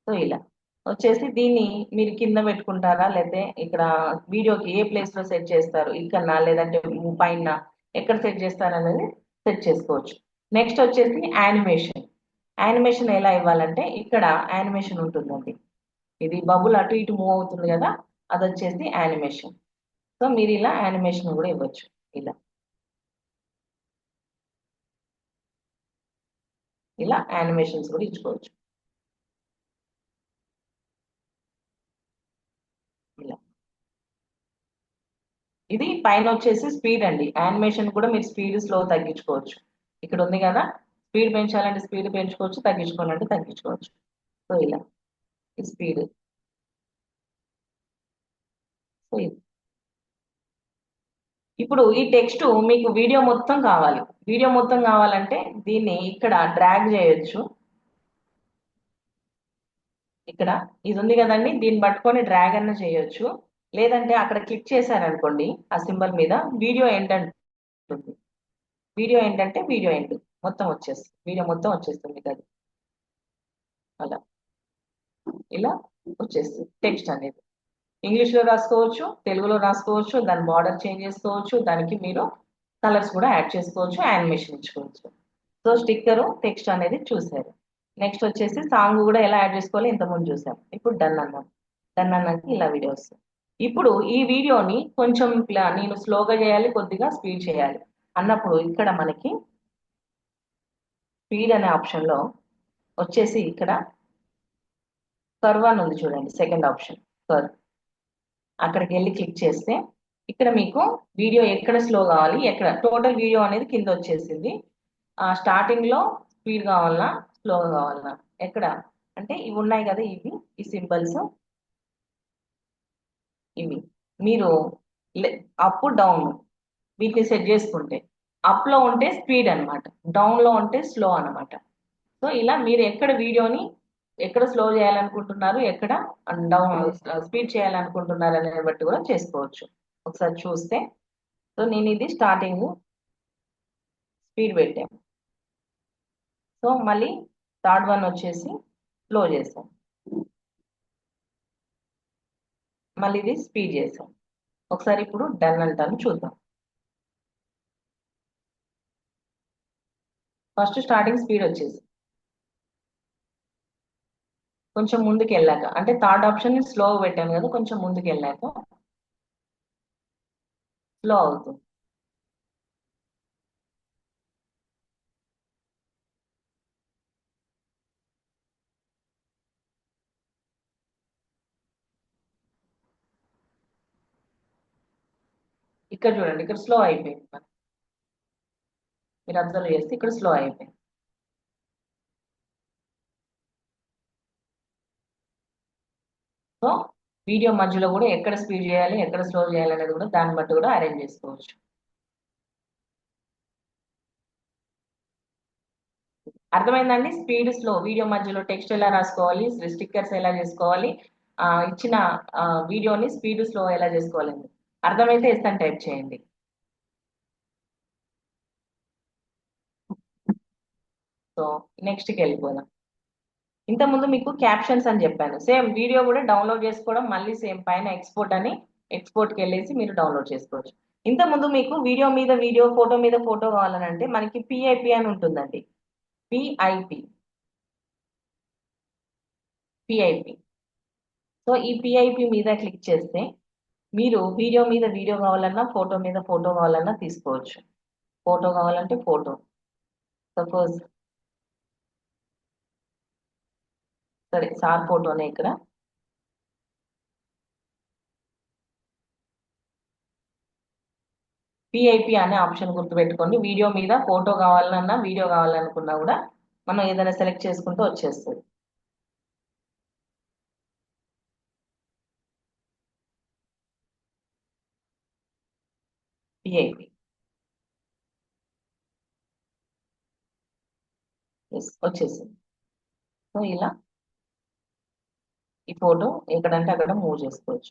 [SPEAKER 4] సో ఇలా వచ్చేసి దీన్ని మీరు కింద పెట్టుకుంటారా లేకపోతే ఇక్కడ వీడియోకి ఏ ప్లేస్ లో సెట్ చేస్తారు, ఇక్కడ లేదంటే పైన ఎక్కడ సెట్ చేస్తారు అనేది సెట్ చేసుకోవచ్చు. నెక్స్ట్ వచ్చేసి యానిమేషన్ ఎలా ఇవ్వాలంటే ఇక్కడ యానిమేషన్ ఉంటుందండి. ఇది బబుల్ అటు ఇటు మూవ్ అవుతుంది కదా, అది వచ్చేసి యానిమేషన్. సో మీరు ఇలా యానిమేషన్ కూడా ఇవ్వచ్చు. ఇలా యానిమేషన్స్ కూడా ఇచ్చుకోవచ్చు. ఇలా ఇది పైన వచ్చేసి స్పీడ్ అండి. యానిమేషన్ కూడా మీరు స్పీడ్ స్లో తగ్గించుకోవచ్చు. ఇక్కడ ఉంది కదా స్పీడ్ పెంచాలంటే స్పీడ్ పెంచుకోవచ్చు, తగ్గించుకోవాలంటే తగ్గించుకోవచ్చు. సో ఇలా స్పీడ్. సో ఇప్పుడు ఈ టెక్స్ట్ మీకు వీడియో మొత్తం కావాలి. వీడియో మొత్తం కావాలంటే దీన్ని ఇక్కడ డ్రాగ్ చేయొచ్చు. ఇక్కడ ఇది ఉంది కదండి, దీన్ని పట్టుకొని డ్రాగ్ అన్న చేయొచ్చు. లేదంటే అక్కడ క్లిక్ చేశారనుకోండి ఆ సింబల్ మీద వీడియో ఎండ్ అంటుంది. వీడియో ఎండ్ అంటే వీడియో ఎండ్ మొత్తం వచ్చేస్తుంది, వీడియో మొత్తం వచ్చేస్తుంది అది. అలా ఇలా వచ్చేస్తుంది టెక్స్ట్ అనేది. ఇంగ్లీష్లో రాసుకోవచ్చు, తెలుగులో రాసుకోవచ్చు, దాని బార్డర్ చేంజ్ చేసుకోవచ్చు, దానికి మీరు కలర్స్ కూడా యాడ్ చేసుకోవచ్చు, యానిమేషన్ ఇచ్చుకోవచ్చు. సో స్టిక్కర్ టెక్స్ట్ అనేది చూసారు. నెక్స్ట్ వచ్చేసి సాంగ్ కూడా ఎలా యాడ్ చేసుకోవాలి ఇంతకుముందు చూసాం. ఇప్పుడు డన్ అన్నాం. డన్ అన్నాక ఇలా వీడియో వస్తుంది. ఇప్పుడు ఈ వీడియోని కొంచెం నేను స్లోగా చేయాలి, కొద్దిగా స్పీడ్ చేయాలి అన్నప్పుడు ఇక్కడ మనకి స్పీడ్ అనే ఆప్షన్ లో వచ్చేసి ఇక్కడ కర్వ్ అని ఉంది చూడండి, సెకండ్ ఆప్షన్ కర్వ్. అక్కడికి వెళ్ళి క్లిక్ చేస్తే ఇక్కడ మీకు వీడియో ఎక్కడ స్లో కావాలి, ఎక్కడ టోటల్ వీడియో అనేది కింద వచ్చేసింది. స్టార్టింగ్ లో స్పీడ్ కావాలన్నా స్లోగా కావాలన్నా ఎక్కడ అంటే ఇవి ఉన్నాయి కదా, ఇవి ఈ సింబల్స్ ఇవి మీరు అప్ డౌన్ వీటిని సెట్ చేసుకుంటే అప్ లో ఉంటే స్పీడ్ అన్నమాట, డౌన్ లో ఉంటే స్లో అన్నమాట. సో ఇలా మీరు ఎక్కడ వీడియోని ఎక్కడ స్లో చేయాలనుకుంటున్నారు, ఎక్కడ డౌన్ స్పీడ్ చేయాలనుకుంటున్నారు అనే బట్టి కూడా చేసుకోవచ్చు. ఒకసారి చూస్తే సో నేను ఇది స్టార్టింగ్ స్పీడ్ పెట్టాను. సో మళ్ళీ థర్డ్ వన్ వచ్చేసి స్లో చేసాం, మళ్ళీ ఇది స్పీడ్ చేసాం. ఒకసారి ఇప్పుడు డన్ అంటాను, చూద్దాం. ఫస్ట్ స్టార్టింగ్ స్పీడ్ వచ్చేసి కొంచెం ముందుకు వెళ్ళాక అంటే థర్డ్ ఆప్షన్ స్లో పెట్టాను కదా, కొంచెం ముందుకు వెళ్ళాక స్లో అవుతుంది. ఇక్కడ చూడండి, ఇక్కడ స్లో అయిపోయింది. మీరు అబ్జర్వ్ చేస్తే ఇక్కడ స్లో అయిపోయింది. సో వీడియో మధ్యలో కూడా ఎక్కడ స్పీడ్ చేయాలి, ఎక్కడ స్లో చేయాలి అనేది కూడా దాన్ని బట్టి కూడా అరేంజ్ చేసుకోవచ్చు. అర్థమైందండి? స్పీడ్ స్లో వీడియో మధ్యలో టెక్స్ట్ ఎలా రాసుకోవాలి, స్టిక్కర్స్ ఎలా చేసుకోవాలి, ఇచ్చిన వీడియోని స్పీడ్ స్లో ఎలా చేసుకోవాలండి. అర్థమైతే ఎస్ అని టైప్ చేయండి. సో నెక్స్ట్కి వెళ్ళిపోదాం. ఇంతకుముందు మీకు క్యాప్షన్స్ అని చెప్పాను, సేమ్ వీడియో కూడా డౌన్లోడ్ చేసుకోవడం, మళ్ళీ సేమ్ పైన ఎక్స్పోర్ట్ అని ఎక్స్పోర్ట్కి వెళ్ళేసి మీరు డౌన్లోడ్ చేసుకోవచ్చు. ఇంతకుముందు మీకు వీడియో మీద వీడియో, ఫోటో మీద ఫోటో కావాలని అంటే మనకి పిఐపి అని ఉంటుందండి, పిఐపి. సో ఈ పిఐపి మీద క్లిక్ చేస్తే మీరు వీడియో మీద వీడియో కావాలన్నా, ఫోటో మీద ఫోటో కావాలన్నా తీసుకోవచ్చు. ఫోటో కావాలంటే ఫోటో, సపోజ్ సరే సార్ ఫోటోనే ఇక్కడ పిఐపి అనే ఆప్షన్ గుర్తుపెట్టుకోండి. వీడియో మీద ఫోటో కావాలన్నా, వీడియో కావాలనుకున్నా కూడా మనం ఏదైనా సెలెక్ట్ చేసుకుంటూ వచ్చేస్తుంది. పిఐపి వచ్చేసింది. సో ఇలా ఈ ఫోటో ఎక్కడంటే అక్కడ మూవ్ చేసుకోవచ్చు.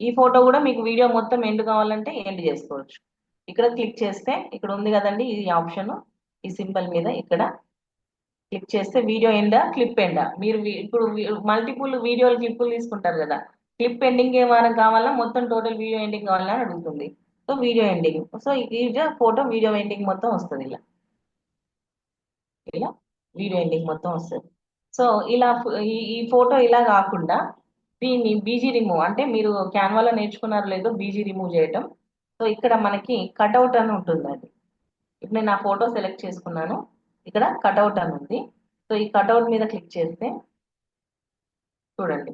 [SPEAKER 4] ఈ ఫోటో కూడా మీకు వీడియో మొత్తం ఎండ్ కావాలంటే ఎండ్ చేసుకోవచ్చు. ఇక్కడ క్లిక్ చేస్తే ఇక్కడ ఉంది కదండి ఈ ఆప్షన్, ఈ సింబల్ మీద ఇక్కడ క్లిక్ చేస్తే వీడియో ఎండా, క్లిప్ ఎండా. మీరు ఇప్పుడు మల్టిపుల్ వీడియోలు క్లిప్పులు తీసుకుంటారు కదా, క్లిప్ ఎండింగ్ ఏమైనా కావాలా, మొత్తం టోటల్ వీడియో ఎండింగ్ కావాలా అని అడుగుతుంది. సో వీడియో ఎండింగ్, సో ఇది ఫోటో వీడియో ఎండింగ్ మొత్తం వస్తుంది. ఇలా వీడియో ఎండింగ్ మొత్తం వస్తుంది. సో ఇలా ఈ ఫోటో ఇలా కాకుండా దీన్ని బీజీ రిమూవ్ అంటే మీరు క్యాన్వాలో నేర్చుకున్నారు లేదో బీజీ రిమూవ్ చేయటం. సో ఇక్కడ మనకి కట్అవుట్ అని ఉంటుందండి. ఇప్పుడు నేను ఆ ఫోటో సెలెక్ట్ చేసుకున్నాను, ఇక్కడ కట్అవుట్ అని ఉంది. సో ఈ కట్అవుట్ మీద క్లిక్ చేస్తే చూడండి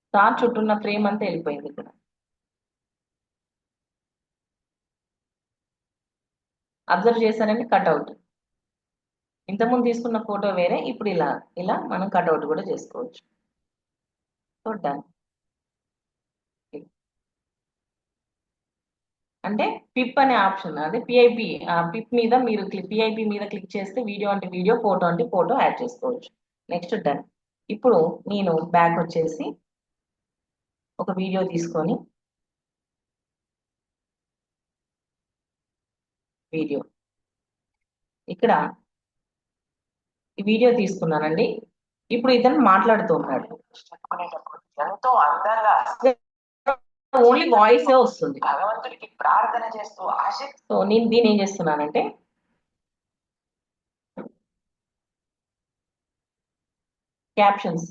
[SPEAKER 4] స్టార్ చుట్టూన్న ఫ్రేమ్ అంతా వెళ్ళిపోయింది. ఇక్కడ అబ్జర్వ్ చేశారండి కట్అవుట్. ఇంతకుముందు తీసుకున్న ఫోటో వేరే, ఇప్పుడు ఇలా ఇలా మనం కట్అవుట్ కూడా చేసుకోవచ్చు. So done. అంటే పిప్ అనే ఆప్షన్, అదే పిఐపి పిప్ మీద మీరు పిఐపి మీద క్లిక్ చేస్తే వీడియో అంటే వీడియో, ఫోటో అంటే ఫోటో యాడ్ చేసుకోవచ్చు. Next done. ఇప్పుడు నేను బ్యాక్ వచ్చేసి ఒక వీడియో తీసుకొని వీడియో ఇక్కడ ఈ వీడియో తీసుకున్నానండి. ఇప్పుడు ఇతను మాట్లాడుతూ ఉన్నాడు.
[SPEAKER 7] ఎంతో అందంగా
[SPEAKER 4] ఓన్లీ వాయిస్ వస్తుంది.
[SPEAKER 7] భగవంతుడికి ప్రార్థన చేస్తూ
[SPEAKER 4] సో నేను దీన్ని ఏం చేస్తున్నానంటే క్యాప్షన్స్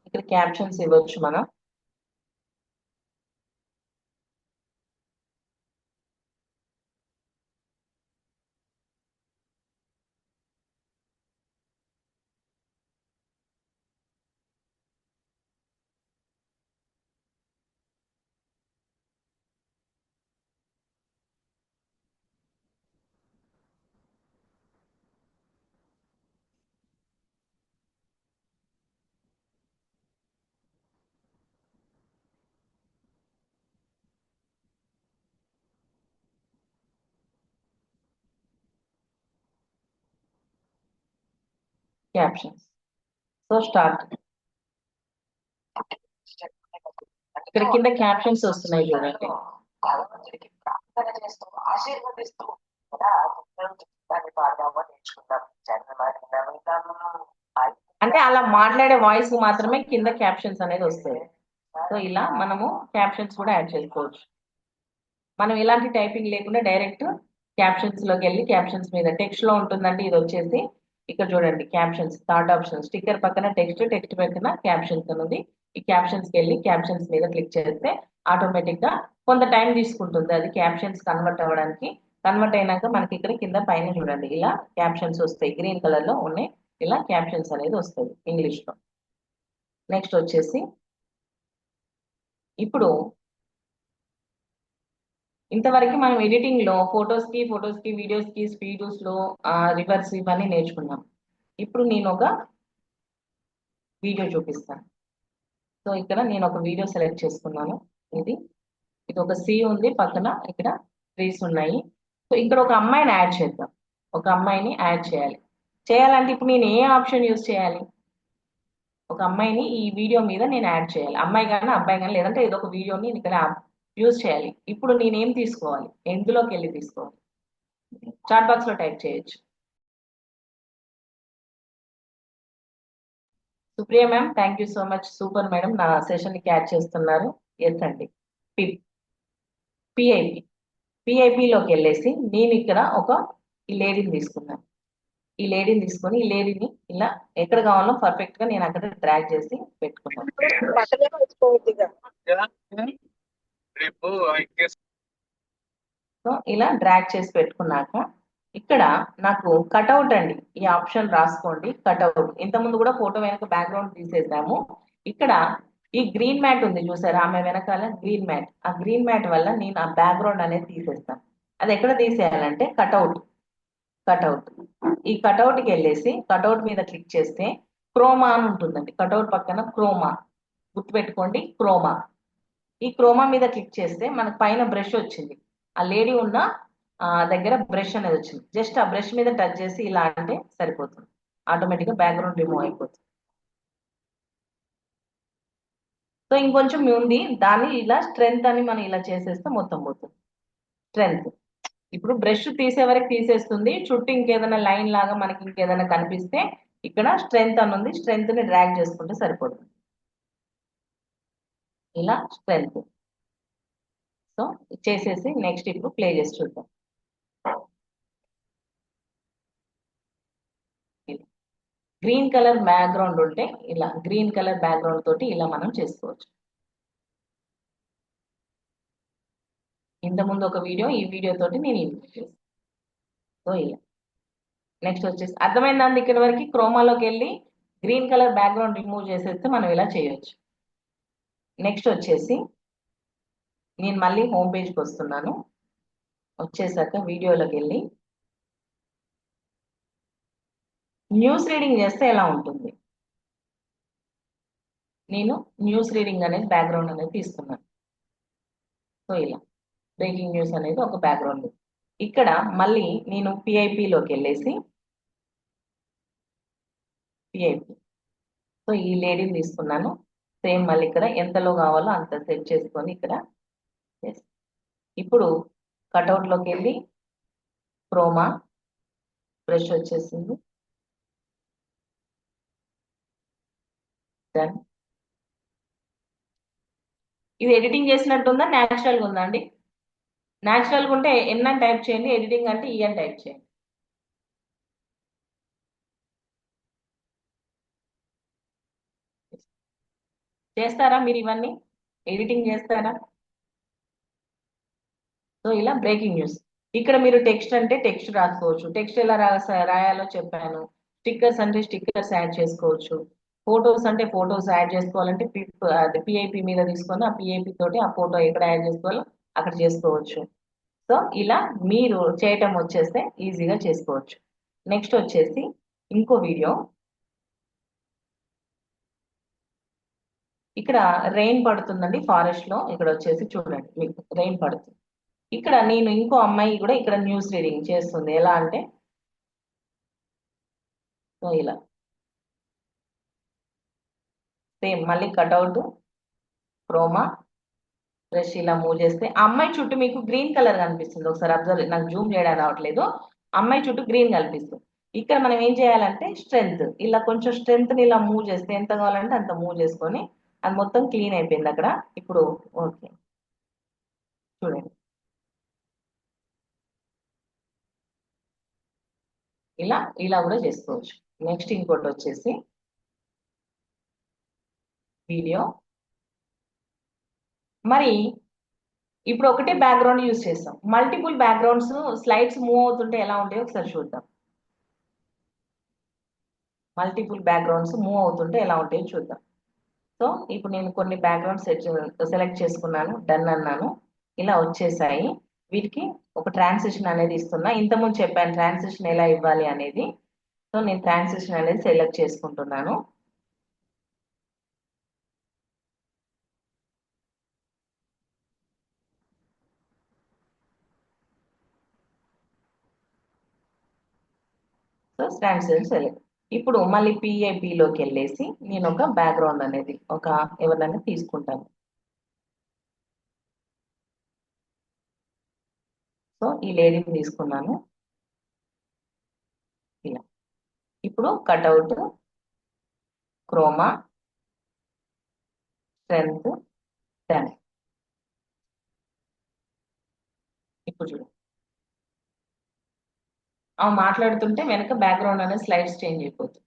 [SPEAKER 4] ఇక్కడ క్యాప్షన్స్ ఇవ్వచ్చు మనం. క్యాప్షన్స్. So start. ఇక్కడ కింద క్యాప్షన్స్ వస్తున్నాయి చూడండి.
[SPEAKER 7] భగవంతుడికి ప్రార్థన చేస్తూ ఆశీర్వదిస్తూ కూడా దాన్ని పాడదామో నేర్చుకుందాం. జన్మది నమితము
[SPEAKER 4] అంటే అలా మాట్లాడే వాయిస్ మాత్రమే కింద క్యాప్షన్స్ అనేది వస్తాయి. సో ఇలా మనము క్యాప్షన్స్ కూడా యాడ్ చేసుకోవచ్చు. మనం ఇలాంటి టైపింగ్ లేకుండా డైరెక్ట్ క్యాప్షన్స్ లోకి వెళ్ళి క్యాప్షన్స్ మీద టెక్స్ట్ లో ఉంటుందండి. ఇది వచ్చేసి ఇక్కడ చూడండి క్యాప్షన్స్ థర్డ్ ఆప్షన్ స్టిక్కర్ పక్కన టెక్స్ట్ పక్కన క్యాప్షన్స్ ఉంది. ఈ క్యాప్షన్స్ కి వెళ్ళి క్యాప్షన్స్ మీద క్లిక్ చేస్తే ఆటోమేటిక్ గా కొంత టైం తీసుకుంటుంది అది క్యాప్షన్స్ కన్వర్ట్ అవ్వడానికి. కన్వర్ట్ అయినాక మనకి ఇక్కడ కింద పైన చూడండి ఇలా క్యాప్షన్స్ వస్తాయి. గ్రీన్ కలర్ లో ఉన్నాయి. ఇలా క్యాప్షన్స్ అనేది వస్తుంది ఇంగ్లీష్ లో. నెక్స్ట్ వచ్చేసి ఇప్పుడు ఇంతవరకు మనం ఎడిటింగ్ లో ఫొటోస్ కి వీడియోస్ కి స్పీడ్ స్లో రివర్స్ ఇవన్నీ నేర్చుకున్నాం. ఇప్పుడు నేను ఒక వీడియో చూపిస్తాను. సో ఇక్కడ నేను ఒక వీడియో సెలెక్ట్ చేసుకున్నాను. ఇది ఒక సి ఉంది, పక్కన ఇక్కడ ట్రీస్ ఉన్నాయి. సో ఇక్కడ ఒక అమ్మాయిని యాడ్ చేద్దాం. ఒక అమ్మాయిని యాడ్ చేయాలంటే ఇప్పుడు నేను ఏ ఆప్షన్ యూజ్ చేయాలి? ఒక అమ్మాయిని ఈ వీడియో మీద నేను యాడ్ చేయాలి. అమ్మాయి కానీ అబ్బాయి కానీ లేదంటే ఏదో ఒక వీడియోని ఇక్కడ యూజ్ చేయాలి. ఇప్పుడు నేనేం తీసుకోవాలి? ఎందులోకి వెళ్ళి తీసుకోవాలి? చాట్ బాక్స్ లో టైప్ చేయొచ్చు. Supriya ma'am thank you so much. Super madam, నా సెషన్ కి యాడ్ చేస్తున్నారు. ఎస్ అండి. పిఐపిలోకి వెళ్ళేసి నేను ఇక్కడ ఈ లేడీని తీసుకున్నాను. ఈ లేడీని తీసుకొని ఈ లేడీని ఇలా ఎక్కడ కావాలో పర్ఫెక్ట్ గా నేను అక్కడ డ్రాగ్ చేసి పెట్టుకున్నాను. సో ఇలా డ్రాగ్ చేసి పెట్టుకున్నాక ఇక్కడ నాకు కట్అవుట్ అండి, ఈ ఆప్షన్ రాసుకోండి. కట్అవుట్ ఇంతకుముందు కూడా ఫోటో వెనక బ్యాక్గ్రౌండ్ తీసేసాము. ఇక్కడ ఈ గ్రీన్ మ్యాట్ ఉంది చూసారా, ఆమె వెనకాల గ్రీన్ మ్యాట్. ఆ గ్రీన్ మ్యాట్ వల్ల నేను ఆ బ్యాక్గ్రౌండ్ అనేది తీసేస్తాను. అది ఎక్కడ తీసేయాలంటే కట్అవుట్ ఈ కట్అవుట్కి వెళ్ళేసి కట్అవుట్ మీద క్లిక్ చేస్తే క్రోమా అని ఉంటుందండి. కట్అవుట్ పక్కన క్రోమా, గుర్తుపెట్టుకోండి క్రోమా. ఈ క్రోమా మీద క్లిక్ చేస్తే మనకు పైన బ్రష్ వచ్చింది. ఆ లేడీ ఉన్న దగ్గర బ్రష్ అనేది వచ్చింది. జస్ట్ ఆ బ్రష్ మీద టచ్ చేసి ఇలా అంటే సరిపోతుంది. ఆటోమేటిక్గా బ్యాక్గ్రౌండ్ రిమూవ్ అయిపోతుంది. సో ఇంకొంచెం ఉంది, దాన్ని ఇలా స్ట్రెంగ్త్ అని మనం ఇలా చేసేస్తే మొత్తం పోతుంది స్ట్రెంగ్త్. ఇప్పుడు బ్రష్ తీసే వరకు తీసేస్తుంది. చుట్టూ ఇంకేదైనా లైన్ లాగా మనకి ఇంకేదైనా కనిపిస్తే ఇక్కడ స్ట్రెంగ్త్ అని ఉంది, స్ట్రెంగ్త్ ని డ్రాగ్ చేసుకుంటే సరిపోతుంది. ఇలా స్ట్రెంగ్త్. సో చేసేసి నెక్స్ట్ ఇప్పుడు ప్లే చేసి చూద్దాం. గ్రీన్ కలర్ బ్యాక్గ్రౌండ్ ఉంటే ఇలా గ్రీన్ కలర్ బ్యాక్గ్రౌండ్ తోటి ఇలా మనం చేసుకోవచ్చు. ఇంతకుముందు ఒక వీడియో, ఈ వీడియో తోటి నేను ఇంప్రూవ్ చేస్తాను. సో ఇలా నెక్స్ట్ వచ్చేసి అర్థమైందండి. ఇక్కడ వరకు క్రోమాలోకి వెళ్ళి గ్రీన్ కలర్ బ్యాక్గ్రౌండ్ రిమూవ్ చేసేస్తే మనం ఇలా చేయొచ్చు. నెక్స్ట్ వచ్చేసి నేను మళ్ళీ హోమ్ పేజ్కి వస్తున్నాను. వచ్చేసాక వీడియోలోకి వెళ్ళి న్యూస్ రీడింగ్ చేస్తే ఎలా ఉంటుంది? నేను న్యూస్ రీడింగ్ అనేది బ్యాక్గ్రౌండ్ అనేది తీసుకున్నాను. సో ఇలా బ్రేకింగ్ న్యూస్ అనేది ఒక బ్యాక్గ్రౌండ్. ఇక్కడ మళ్ళీ నేను పిఐపిలోకి వెళ్ళేసి పిఐపి, సో ఈ లేడీని తీసుకున్నాను. సేమ్ మళ్ళీ ఇక్కడ ఎంతలో కావాలో అంత సెట్ చేసుకొని ఇక్కడ చేస్తాం. ఇప్పుడు కటౌట్లోకి వెళ్ళి క్రోమా బ్రష్ వచ్చేసింది. డన్. ఇది ఎడిటింగ్ చేసినట్టుందా, న్యాచురల్గా ఉందా అండి? న్యాచురల్గా ఉంటే ఎన్ అని టైప్ చేయండి, ఎడిటింగ్ అంటే ఈ అని టైప్ చేయండి. చేస్తారా మీరు ఇవన్నీ? ఎడిటింగ్ చేస్తారా? సో ఇలా బ్రేకింగ్ న్యూస్. ఇక్కడ మీరు టెక్స్ట్ అంటే టెక్స్ట్ రాసుకోవచ్చు. టెక్స్ట్ ఎలా రాయాలో చెప్పాను. స్టిక్కర్స్ అంటే స్టిక్కర్స్ యాడ్ చేసుకోవచ్చు. ఫోటోస్ అంటే ఫోటోస్ యాడ్ చేసుకోవాలంటే పిఐపి మీద తీసుకొని ఆ పిఐపి తోటి ఆ ఫోటో ఎక్కడ యాడ్ చేసుకోవాలో అక్కడ చేసుకోవచ్చు. సో ఇలా మీరు చేయటం వచ్చేస్తే ఈజీగా చేసుకోవచ్చు. నెక్స్ట్ వచ్చేసి ఇంకో వీడియో. ఇక్కడ రెయిన్ పడుతుందండి ఫారెస్ట్ లో. ఇక్కడ వచ్చేసి చూడండి, మీకు రెయిన్ పడుతుంది. ఇక్కడ నేను ఇంకో అమ్మాయి కూడా ఇక్కడ న్యూస్ రీడింగ్ చేస్తుంది. ఎలా అంటే సో ఇలా సేమ్ మళ్ళీ కట్అవుట్ క్రోమా బ్రష్ ఇలా మూవ్ చేస్తే ఆ అమ్మాయి చుట్టూ మీకు గ్రీన్ కలర్ కనిపిస్తుంది. ఒకసారి అబ్జర్వ్, నాకు జూమ్ చేయడానికి రావట్లేదు. అమ్మాయి చుట్టూ గ్రీన్ కనిపిస్తుంది. ఇక్కడ మనం ఏం చేయాలంటే స్ట్రెంగ్త్, ఇలా కొంచెం స్ట్రెంగ్త్ ని ఇలా మూవ్ చేస్తే ఎంత కావాలంటే అంత మూవ్ చేసుకొని అది మొత్తం క్లీన్ అయిపోయింది అక్కడ. ఇప్పుడు ఓకే చూడండి, ఇలా ఇలా కూడా చేసుకోవచ్చు. నెక్స్ట్ ఇంకోటి వచ్చేసి వీడియో. మరి ఇప్పుడు ఒకటే బ్యాక్గ్రౌండ్ యూజ్ చేస్తాం. మల్టిపుల్ బ్యాక్గ్రౌండ్స్ స్లైడ్స్ మూవ్ అవుతుంటే ఎలా ఉంటాయో ఒకసారి చూద్దాం. మల్టిపుల్ బ్యాక్గ్రౌండ్స్ మూవ్ అవుతుంటే ఎలా ఉంటాయో చూద్దాం. సో ఇప్పుడు నేను కొన్ని బ్యాక్గ్రౌండ్స్ సెలెక్ట్ చేసుకున్నాను, డన్ అన్నాను. ఇలా వచ్చేసాయి. వీటికి ఒక ట్రాన్సిషన్ అనేది ఇస్తున్నా. ఇంతకుముందు చెప్పాను ట్రాన్సిషన్ ఎలా ఇవ్వాలి అనేది. సో నేను ట్రాన్సిషన్ అనేది సెలెక్ట్ చేసుకుంటున్నాను. So transition select. ఇప్పుడు మళ్ళీ పిఐపిలోకి వెళ్ళేసి నేను ఒక బ్యాక్గ్రౌండ్ అనేది ఒక ఎవరినైనా తీసుకుంటాను. సో ఈ లేడీని తీసుకున్నాను ఇలా. ఇప్పుడు కట్అవుట్ క్రోమా స్ట్రెంగ్త్ డన్. ఇప్పుడు చూడు, మాట్లాడుతుంటే వెనక బ్యాక్గ్రౌండ్ అనేది స్లైడ్స్ చేంజ్ అయిపోతుంది.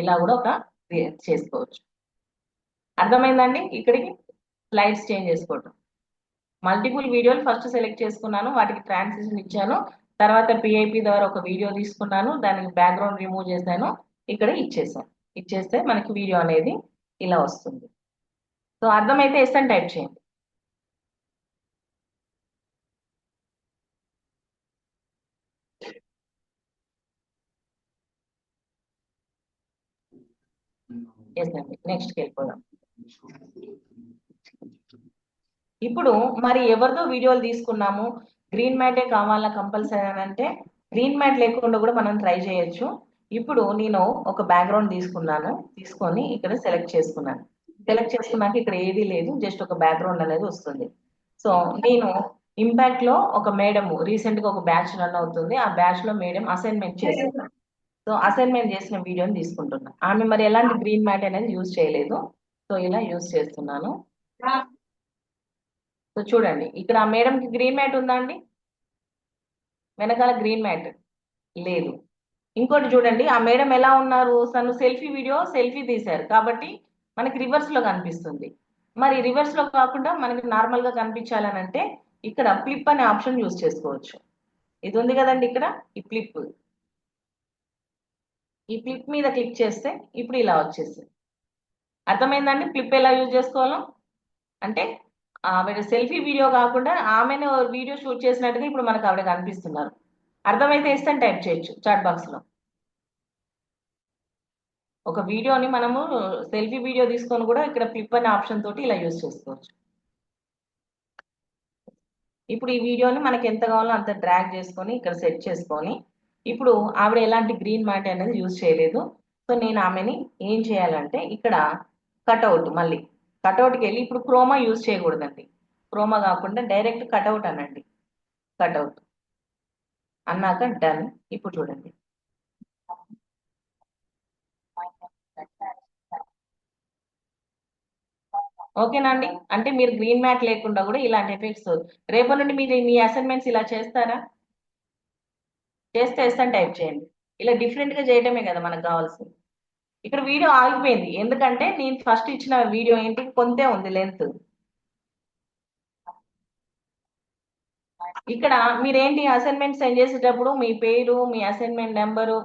[SPEAKER 4] ఇలా కూడా ఒక చేసుకోవచ్చు. అర్థమైందండి? ఇక్కడికి స్లైడ్స్ చేంజ్ చేసుకోవటం. మల్టిపుల్ వీడియోలు ఫస్ట్ సెలెక్ట్ చేసుకున్నాను, వాటికి ట్రాన్సిషన్ ఇచ్చాను. తర్వాత పిఐపి ద్వారా ఒక వీడియో తీసుకున్నాను, దానికి బ్యాక్గ్రౌండ్ రిమూవ్ చేశాను, ఇక్కడ ఇచ్చేసాను. ఇచ్చేస్తే మనకి వీడియో అనేది ఇలా వస్తుంది. సో అర్థమైతే ఎస్ అని టైప్ చేయండి. ఎస్ అండి. నెక్స్ట్కి వెళ్ళిపోదాం. ఇప్పుడు మరి ఎవరితో వీడియోలు తీసుకున్నాము, గ్రీన్ మ్యాటే కావాలా కంపల్సరీ అని అంటే గ్రీన్ మ్యాట్ లేకుండా కూడా మనం ట్రై చేయొచ్చు. ఇప్పుడు నేను ఒక బ్యాక్గ్రౌండ్ తీసుకున్నాను, తీసుకొని ఇక్కడ సెలెక్ట్ చేసుకున్నాను. సెలెక్ట్ చేసుకున్నాక ఇక్కడ ఏది లేదు, జస్ట్ ఒక బ్యాక్గ్రౌండ్ అనేది వస్తుంది. సో నేను ఇంపాక్ట్ లో ఒక మేడం రీసెంట్ గా ఒక బ్యాచ్ రన్ అవుతుంది, ఆ బ్యాచ్ లో మేడం అసైన్మెంట్ చేసింది. సో అసైన్మెంట్ చేసిన వీడియోని తీసుకుంటున్నా. ఆమె మరి ఎలాంటి గ్రీన్ మ్యాట్ అనేది యూజ్ చేయలేదు. సో ఇలా యూజ్ చేస్తున్నాను. సో చూడండి, ఇక్కడ ఆ మేడంకి గ్రీన్ మ్యాట్ ఉందా అండి? వెనకాల గ్రీన్ మ్యాట్ లేదు. ఇంకోటి చూడండి, ఆ మేడం ఎలా ఉన్నారు, తను సెల్ఫీ వీడియో సెల్ఫీ తీశారు కాబట్టి మనకి రివర్స్ లో కనిపిస్తుంది. మరి రివర్స్ లో కాకుండా మనకి నార్మల్ గా కనిపించాలని అంటే ఇక్కడ ఫ్లిప్ అనే ఆప్షన్ యూజ్ చేసుకోవచ్చు. ఇది ఉంది కదండి ఇక్కడ, ఈ ఫ్లిప్ మీద క్లిక్ చేస్తే ఇప్పుడు ఇలా వచ్చేసి. అర్థమైందండి ఫ్లిప్ ఎలా యూజ్ చేసుకోవాలో? అంటే ఆవిడ సెల్ఫీ వీడియో కాకుండా ఆమెను వీడియో షూట్ చేసినట్టుగా ఇప్పుడు మనకు ఆవిడ కనిపిస్తున్నారు. అర్థమైతే ఇస్తాను టైప్ చేయొచ్చు చాట్ బాక్స్ లో. ఒక వీడియోని మనము సెల్ఫీ వీడియో తీసుకొని కూడా ఇక్కడ ఫ్లిప్ అనే ఆప్షన్ తోటి ఇలా యూజ్ చేసుకోవచ్చు. ఇప్పుడు ఈ వీడియోని మనకి ఎంత కావాలో అంత డ్రాగ్ చేసుకొని ఇక్కడ సెట్ చేసుకొని ఇప్పుడు ఆవిడ ఎలాంటి గ్రీన్ మ్యాట్ అనేది యూజ్ చేయలేదు. సో నేను ఆమెని ఏం చేయాలంటే ఇక్కడ కట్అవుట్ మళ్ళీ కట్అవుట్కి వెళ్ళి ఇప్పుడు క్రోమా యూజ్ చేయకూడదండి. క్రోమా కాకుండా డైరెక్ట్ కట్అవుట్ అనండి. కట్అవుట్ అన్నాక డన్. ఇప్పుడు చూడండి ఓకేనా అండి. అంటే మీరు గ్రీన్ మ్యాట్ లేకుండా కూడా ఇలాంటి ఎఫెక్ట్స్ రేపటి నుండి మీరు మీ అసైన్మెంట్స్ ఇలా చేస్తారా? చేస్తే ఎస్ అని టైప్ చేయండి. ఇలా డిఫరెంట్ గా చేయటమే కదా మనకు కావాల్సింది. ఇక్కడ వీడియో ఆగిపోయింది ఎందుకంటే నేను ఫస్ట్ ఇచ్చిన వీడియో ఏంటి కొంతే ఉంది లెంత్. ఇక్కడ మీరేంటి అసైన్మెంట్ సెండ్ చేసేటప్పుడు మీ పేరు, మీ అసైన్మెంట్ నెంబరు,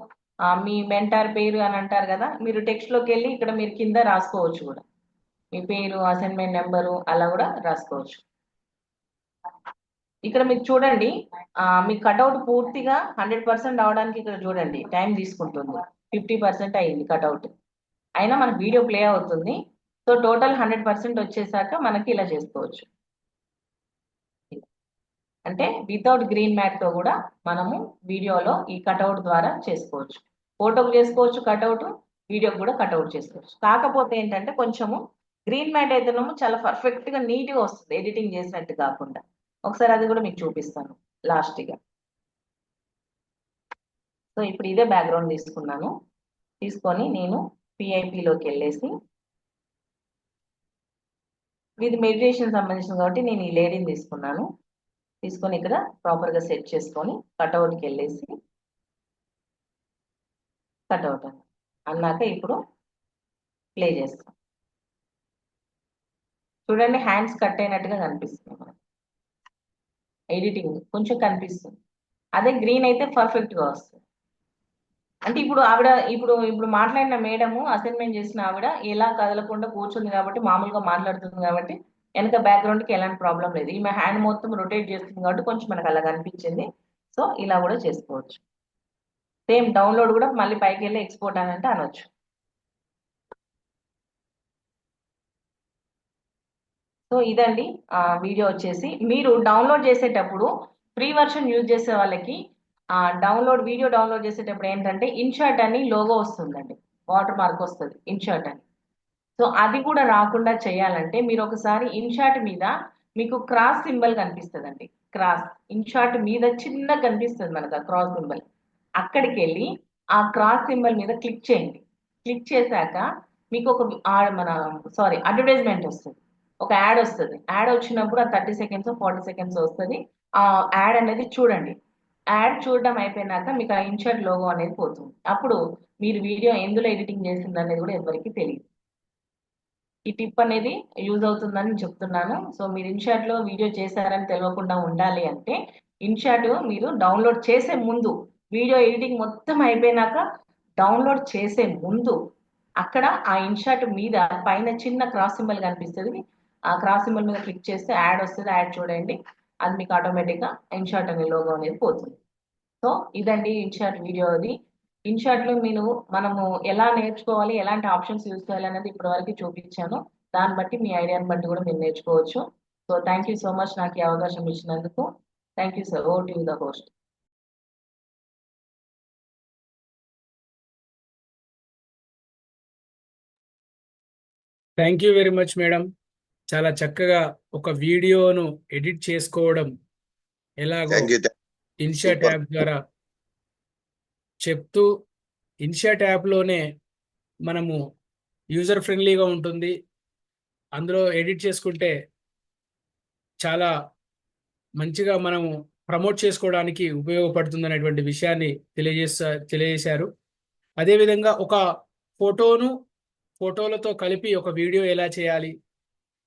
[SPEAKER 4] మీ మెంటార్ పేరు అని అంటారు కదా, మీరు టెక్స్ట్ లోకి వెళ్ళి ఇక్కడ మీరు కింద రాసుకోవచ్చు కూడా మీ పేరు, అసైన్మెంట్ నెంబరు అలా కూడా రాసుకోవచ్చు. ఇక్కడ మీకు చూడండి మీ కట్అవుట్ పూర్తిగా 100% అవడానికి ఇక్కడ చూడండి టైం తీసుకుంటుంది. 50% అయింది కట్అవుట్, అయినా మనకు వీడియో ప్లే అవుతుంది. సో టోటల్ 100% వచ్చేసాక మనకి ఇలా చేసుకోవచ్చు. అంటే వితౌట్ గ్రీన్ మ్యాట్ తో కూడా మనము వీడియోలో ఈ కట్అవుట్ ద్వారా చేసుకోవచ్చు. ఫోటోకు చేసుకోవచ్చు కట్అవుట్, వీడియోకి కూడా కట్అవుట్ చేసుకోవచ్చు. కాకపోతే ఏంటంటే కొంచెము గ్రీన్ మ్యాట్ అయితేనేమో చాలా పర్ఫెక్ట్ గా నీట్ గా వస్తుంది, ఎడిటింగ్ చేసినట్టు కాకుండా. ఒకసారి అది కూడా మీకు చూపిస్తాను లాస్ట్ గా. సో ఇప్పుడు ఇదే బ్యాక్గ్రౌండ్ తీసుకున్నాను. తీసుకొని నేను పిఐపిలోకి వెళ్ళేసి ఇది మెడిటేషన్ సంబంధించింది కాబట్టి నేను ఈ లేడీని తీసుకున్నాను. తీసుకొని ఇక్కడ ప్రాపర్ గా సెట్ చేసుకొని కట్అవుట్కి వెళ్ళేసి కట్అవుట్ అన్నాక ఇప్పుడు ప్లే చేస్తాం. చూడండి హ్యాండ్స్ కట్ అయినట్టుగా కనిపిస్తుంది మనకి, ఎడిటింగ్ కొంచెం కనిపిస్తుంది. అదే గ్రీన్ అయితే పర్ఫెక్ట్ గా వస్తుంది. అంటే ఇప్పుడు ఆవిడ ఇప్పుడు మాట్లాడిన మేడము అసైన్మెంట్ చేసిన ఆవిడ ఎలా కదలకుండా కూర్చుంది కాబట్టి మామూలుగా మాట్లాడుతుంది కాబట్టి వెనక బ్యాక్గ్రౌండ్ కి ఎలాంటి ప్రాబ్లం లేదు. ఈమె హ్యాండ్ మొత్తం రొటేట్ చేస్తుంది కాబట్టి కొంచెం మనకు అలా కనిపించింది. సో ఇలా కూడా చేసుకోవచ్చు. సేమ్ డౌన్లోడ్ కూడా మళ్ళీ పైకి వెళ్ళి ఎక్స్పోర్ట్ అని అంటే అనొచ్చు. సో ఇదండి వీడియో వచ్చేసి. మీరు డౌన్లోడ్ చేసేటప్పుడు ఫ్రీ వర్షన్ యూజ్ చేసే వాళ్ళకి వీడియో డౌన్లోడ్ చేసేటప్పుడు ఏంటంటే ఇన్షర్ట్ అని లోగో వస్తుందండి, వాటర్ మార్క్ వస్తుంది ఇన్షర్ట్ అని. సో అది కూడా రాకుండా చేయాలంటే మీరు ఒకసారి ఇన్షాట్ మీద మీకు క్రాస్ సింబల్ కనిపిస్తుందండి. క్రాస్ ఇన్షాట్ మీద చిన్న కనిపిస్తుంది మనకు ఆ క్రాస్ సింబల్. అక్కడికి వెళ్ళి ఆ క్రాస్ సింబల్ మీద క్లిక్ చేయండి. క్లిక్ చేశాక మీకు ఒక అడ్వర్టైజ్మెంట్ వస్తుంది, ఒక యాడ్ వస్తుంది. యాడ్ వచ్చినప్పుడు ఆ 30 సెకండ్స్ 40 సెకండ్స్ వస్తుంది. ఆ యాడ్ అనేది చూడండి. యాడ్ చూడడం అయిపోయినాక మీకు ఆ ఇన్షర్ట్ లోగో అనేది పోతుంది. అప్పుడు మీరు వీడియో ఎందులో ఎడిటింగ్ చేసింది అనేది కూడా ఎవరికి తెలియదు. ఈ టిప్ అనేది యూజ్ అవుతుందని చెప్తున్నాను. సో మీరు ఇన్షాట్ లో వీడియో చేశారని తెలియకుండా ఉండాలి అంటే ఇన్షాట్ మీరు డౌన్లోడ్ చేసే ముందు, వీడియో ఎడిటింగ్ మొత్తం అయిపోయినాక డౌన్లోడ్ చేసే ముందు అక్కడ ఆ ఇన్షాట్ మీద పైన చిన్న క్రాస్ సింబల్ కనిపిస్తుంది. ఆ క్రాస్ సింబల్ మీద క్లిక్ చేస్తే యాడ్ వస్తుంది. యాడ్ చూడండి, అది మీకు ఆటోమేటిక్ గా ఇన్షాట్ అనే లోగో అనేది పోతుంది. సో ఇదండి ఇన్షాట్ వీడియో. అది ఇన్షాట్ లో మనము ఎలా నేర్చుకోవాలి, ఎలాంటి ఆప్షన్స్ యూజ్ చేయాలి అనేది ఇప్పటి వరకు చూపించాను. దాన్ని బట్టి మీ ఐడియాని బట్టి కూడా మీరు నేర్చుకోవచ్చు. So thank you so much నాకు ఈ అవకాశం ఇచ్చినందుకు. Thank you sir. Over to you the host.
[SPEAKER 3] Thank you very much madam. చాలా చక్కగా ఒక వీడియోను ఎడిట్ చేసుకోవడం ఎలాగో ఇన్షాట్ యాప్ ద్వారా చెప్తూ, ఇన్షాట్ యాప్లోనే మనము యూజర్ ఫ్రెండ్లీగా ఉంటుంది, అందులో ఎడిట్ చేసుకుంటే చాలా మంచిగా మనము ప్రమోట్ చేసుకోవడానికి ఉపయోగపడుతుంది అనేటువంటి విషయాన్ని తెలియజేశారు. అదేవిధంగా ఒక ఫోటోలతో కలిపి ఒక వీడియో ఎలా చేయాలి,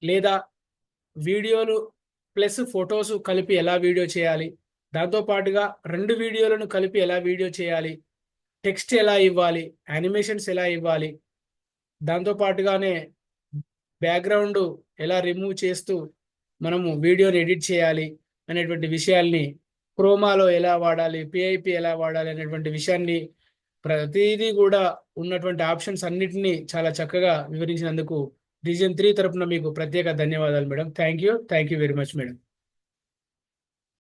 [SPEAKER 3] లేదా వీడియోలు ప్లస్ ఫొటోస్ కలిపి ఎలా వీడియో చేయాలి, దాంతోపాటుగా 2 వీడియోలను కలిపి ఎలా వీడియో చేయాలి, టెక్స్ట్ ఎలా ఇవ్వాలి, యానిమేషన్స్ ఎలా ఇవ్వాలి, దాంతోపాటుగానే బ్యాక్గ్రౌండ్ ఎలా రిమూవ్ చేస్తూ మనము వీడియోని ఎడిట్ చేయాలి అనేటువంటి విషయాల్ని, క్రోమాలో ఎలా వాడాలి, పిఐపి ఎలా వాడాలి అనేటువంటి విషయాన్ని ప్రతిదీ కూడా ఉన్నటువంటి ఆప్షన్స్ అన్నిటినీ చాలా చక్కగా వివరించినందుకు రీజియన్ 3 తరపున మీకు ప్రత్యేక ధన్యవాదాలు madam. Thank you very much madam.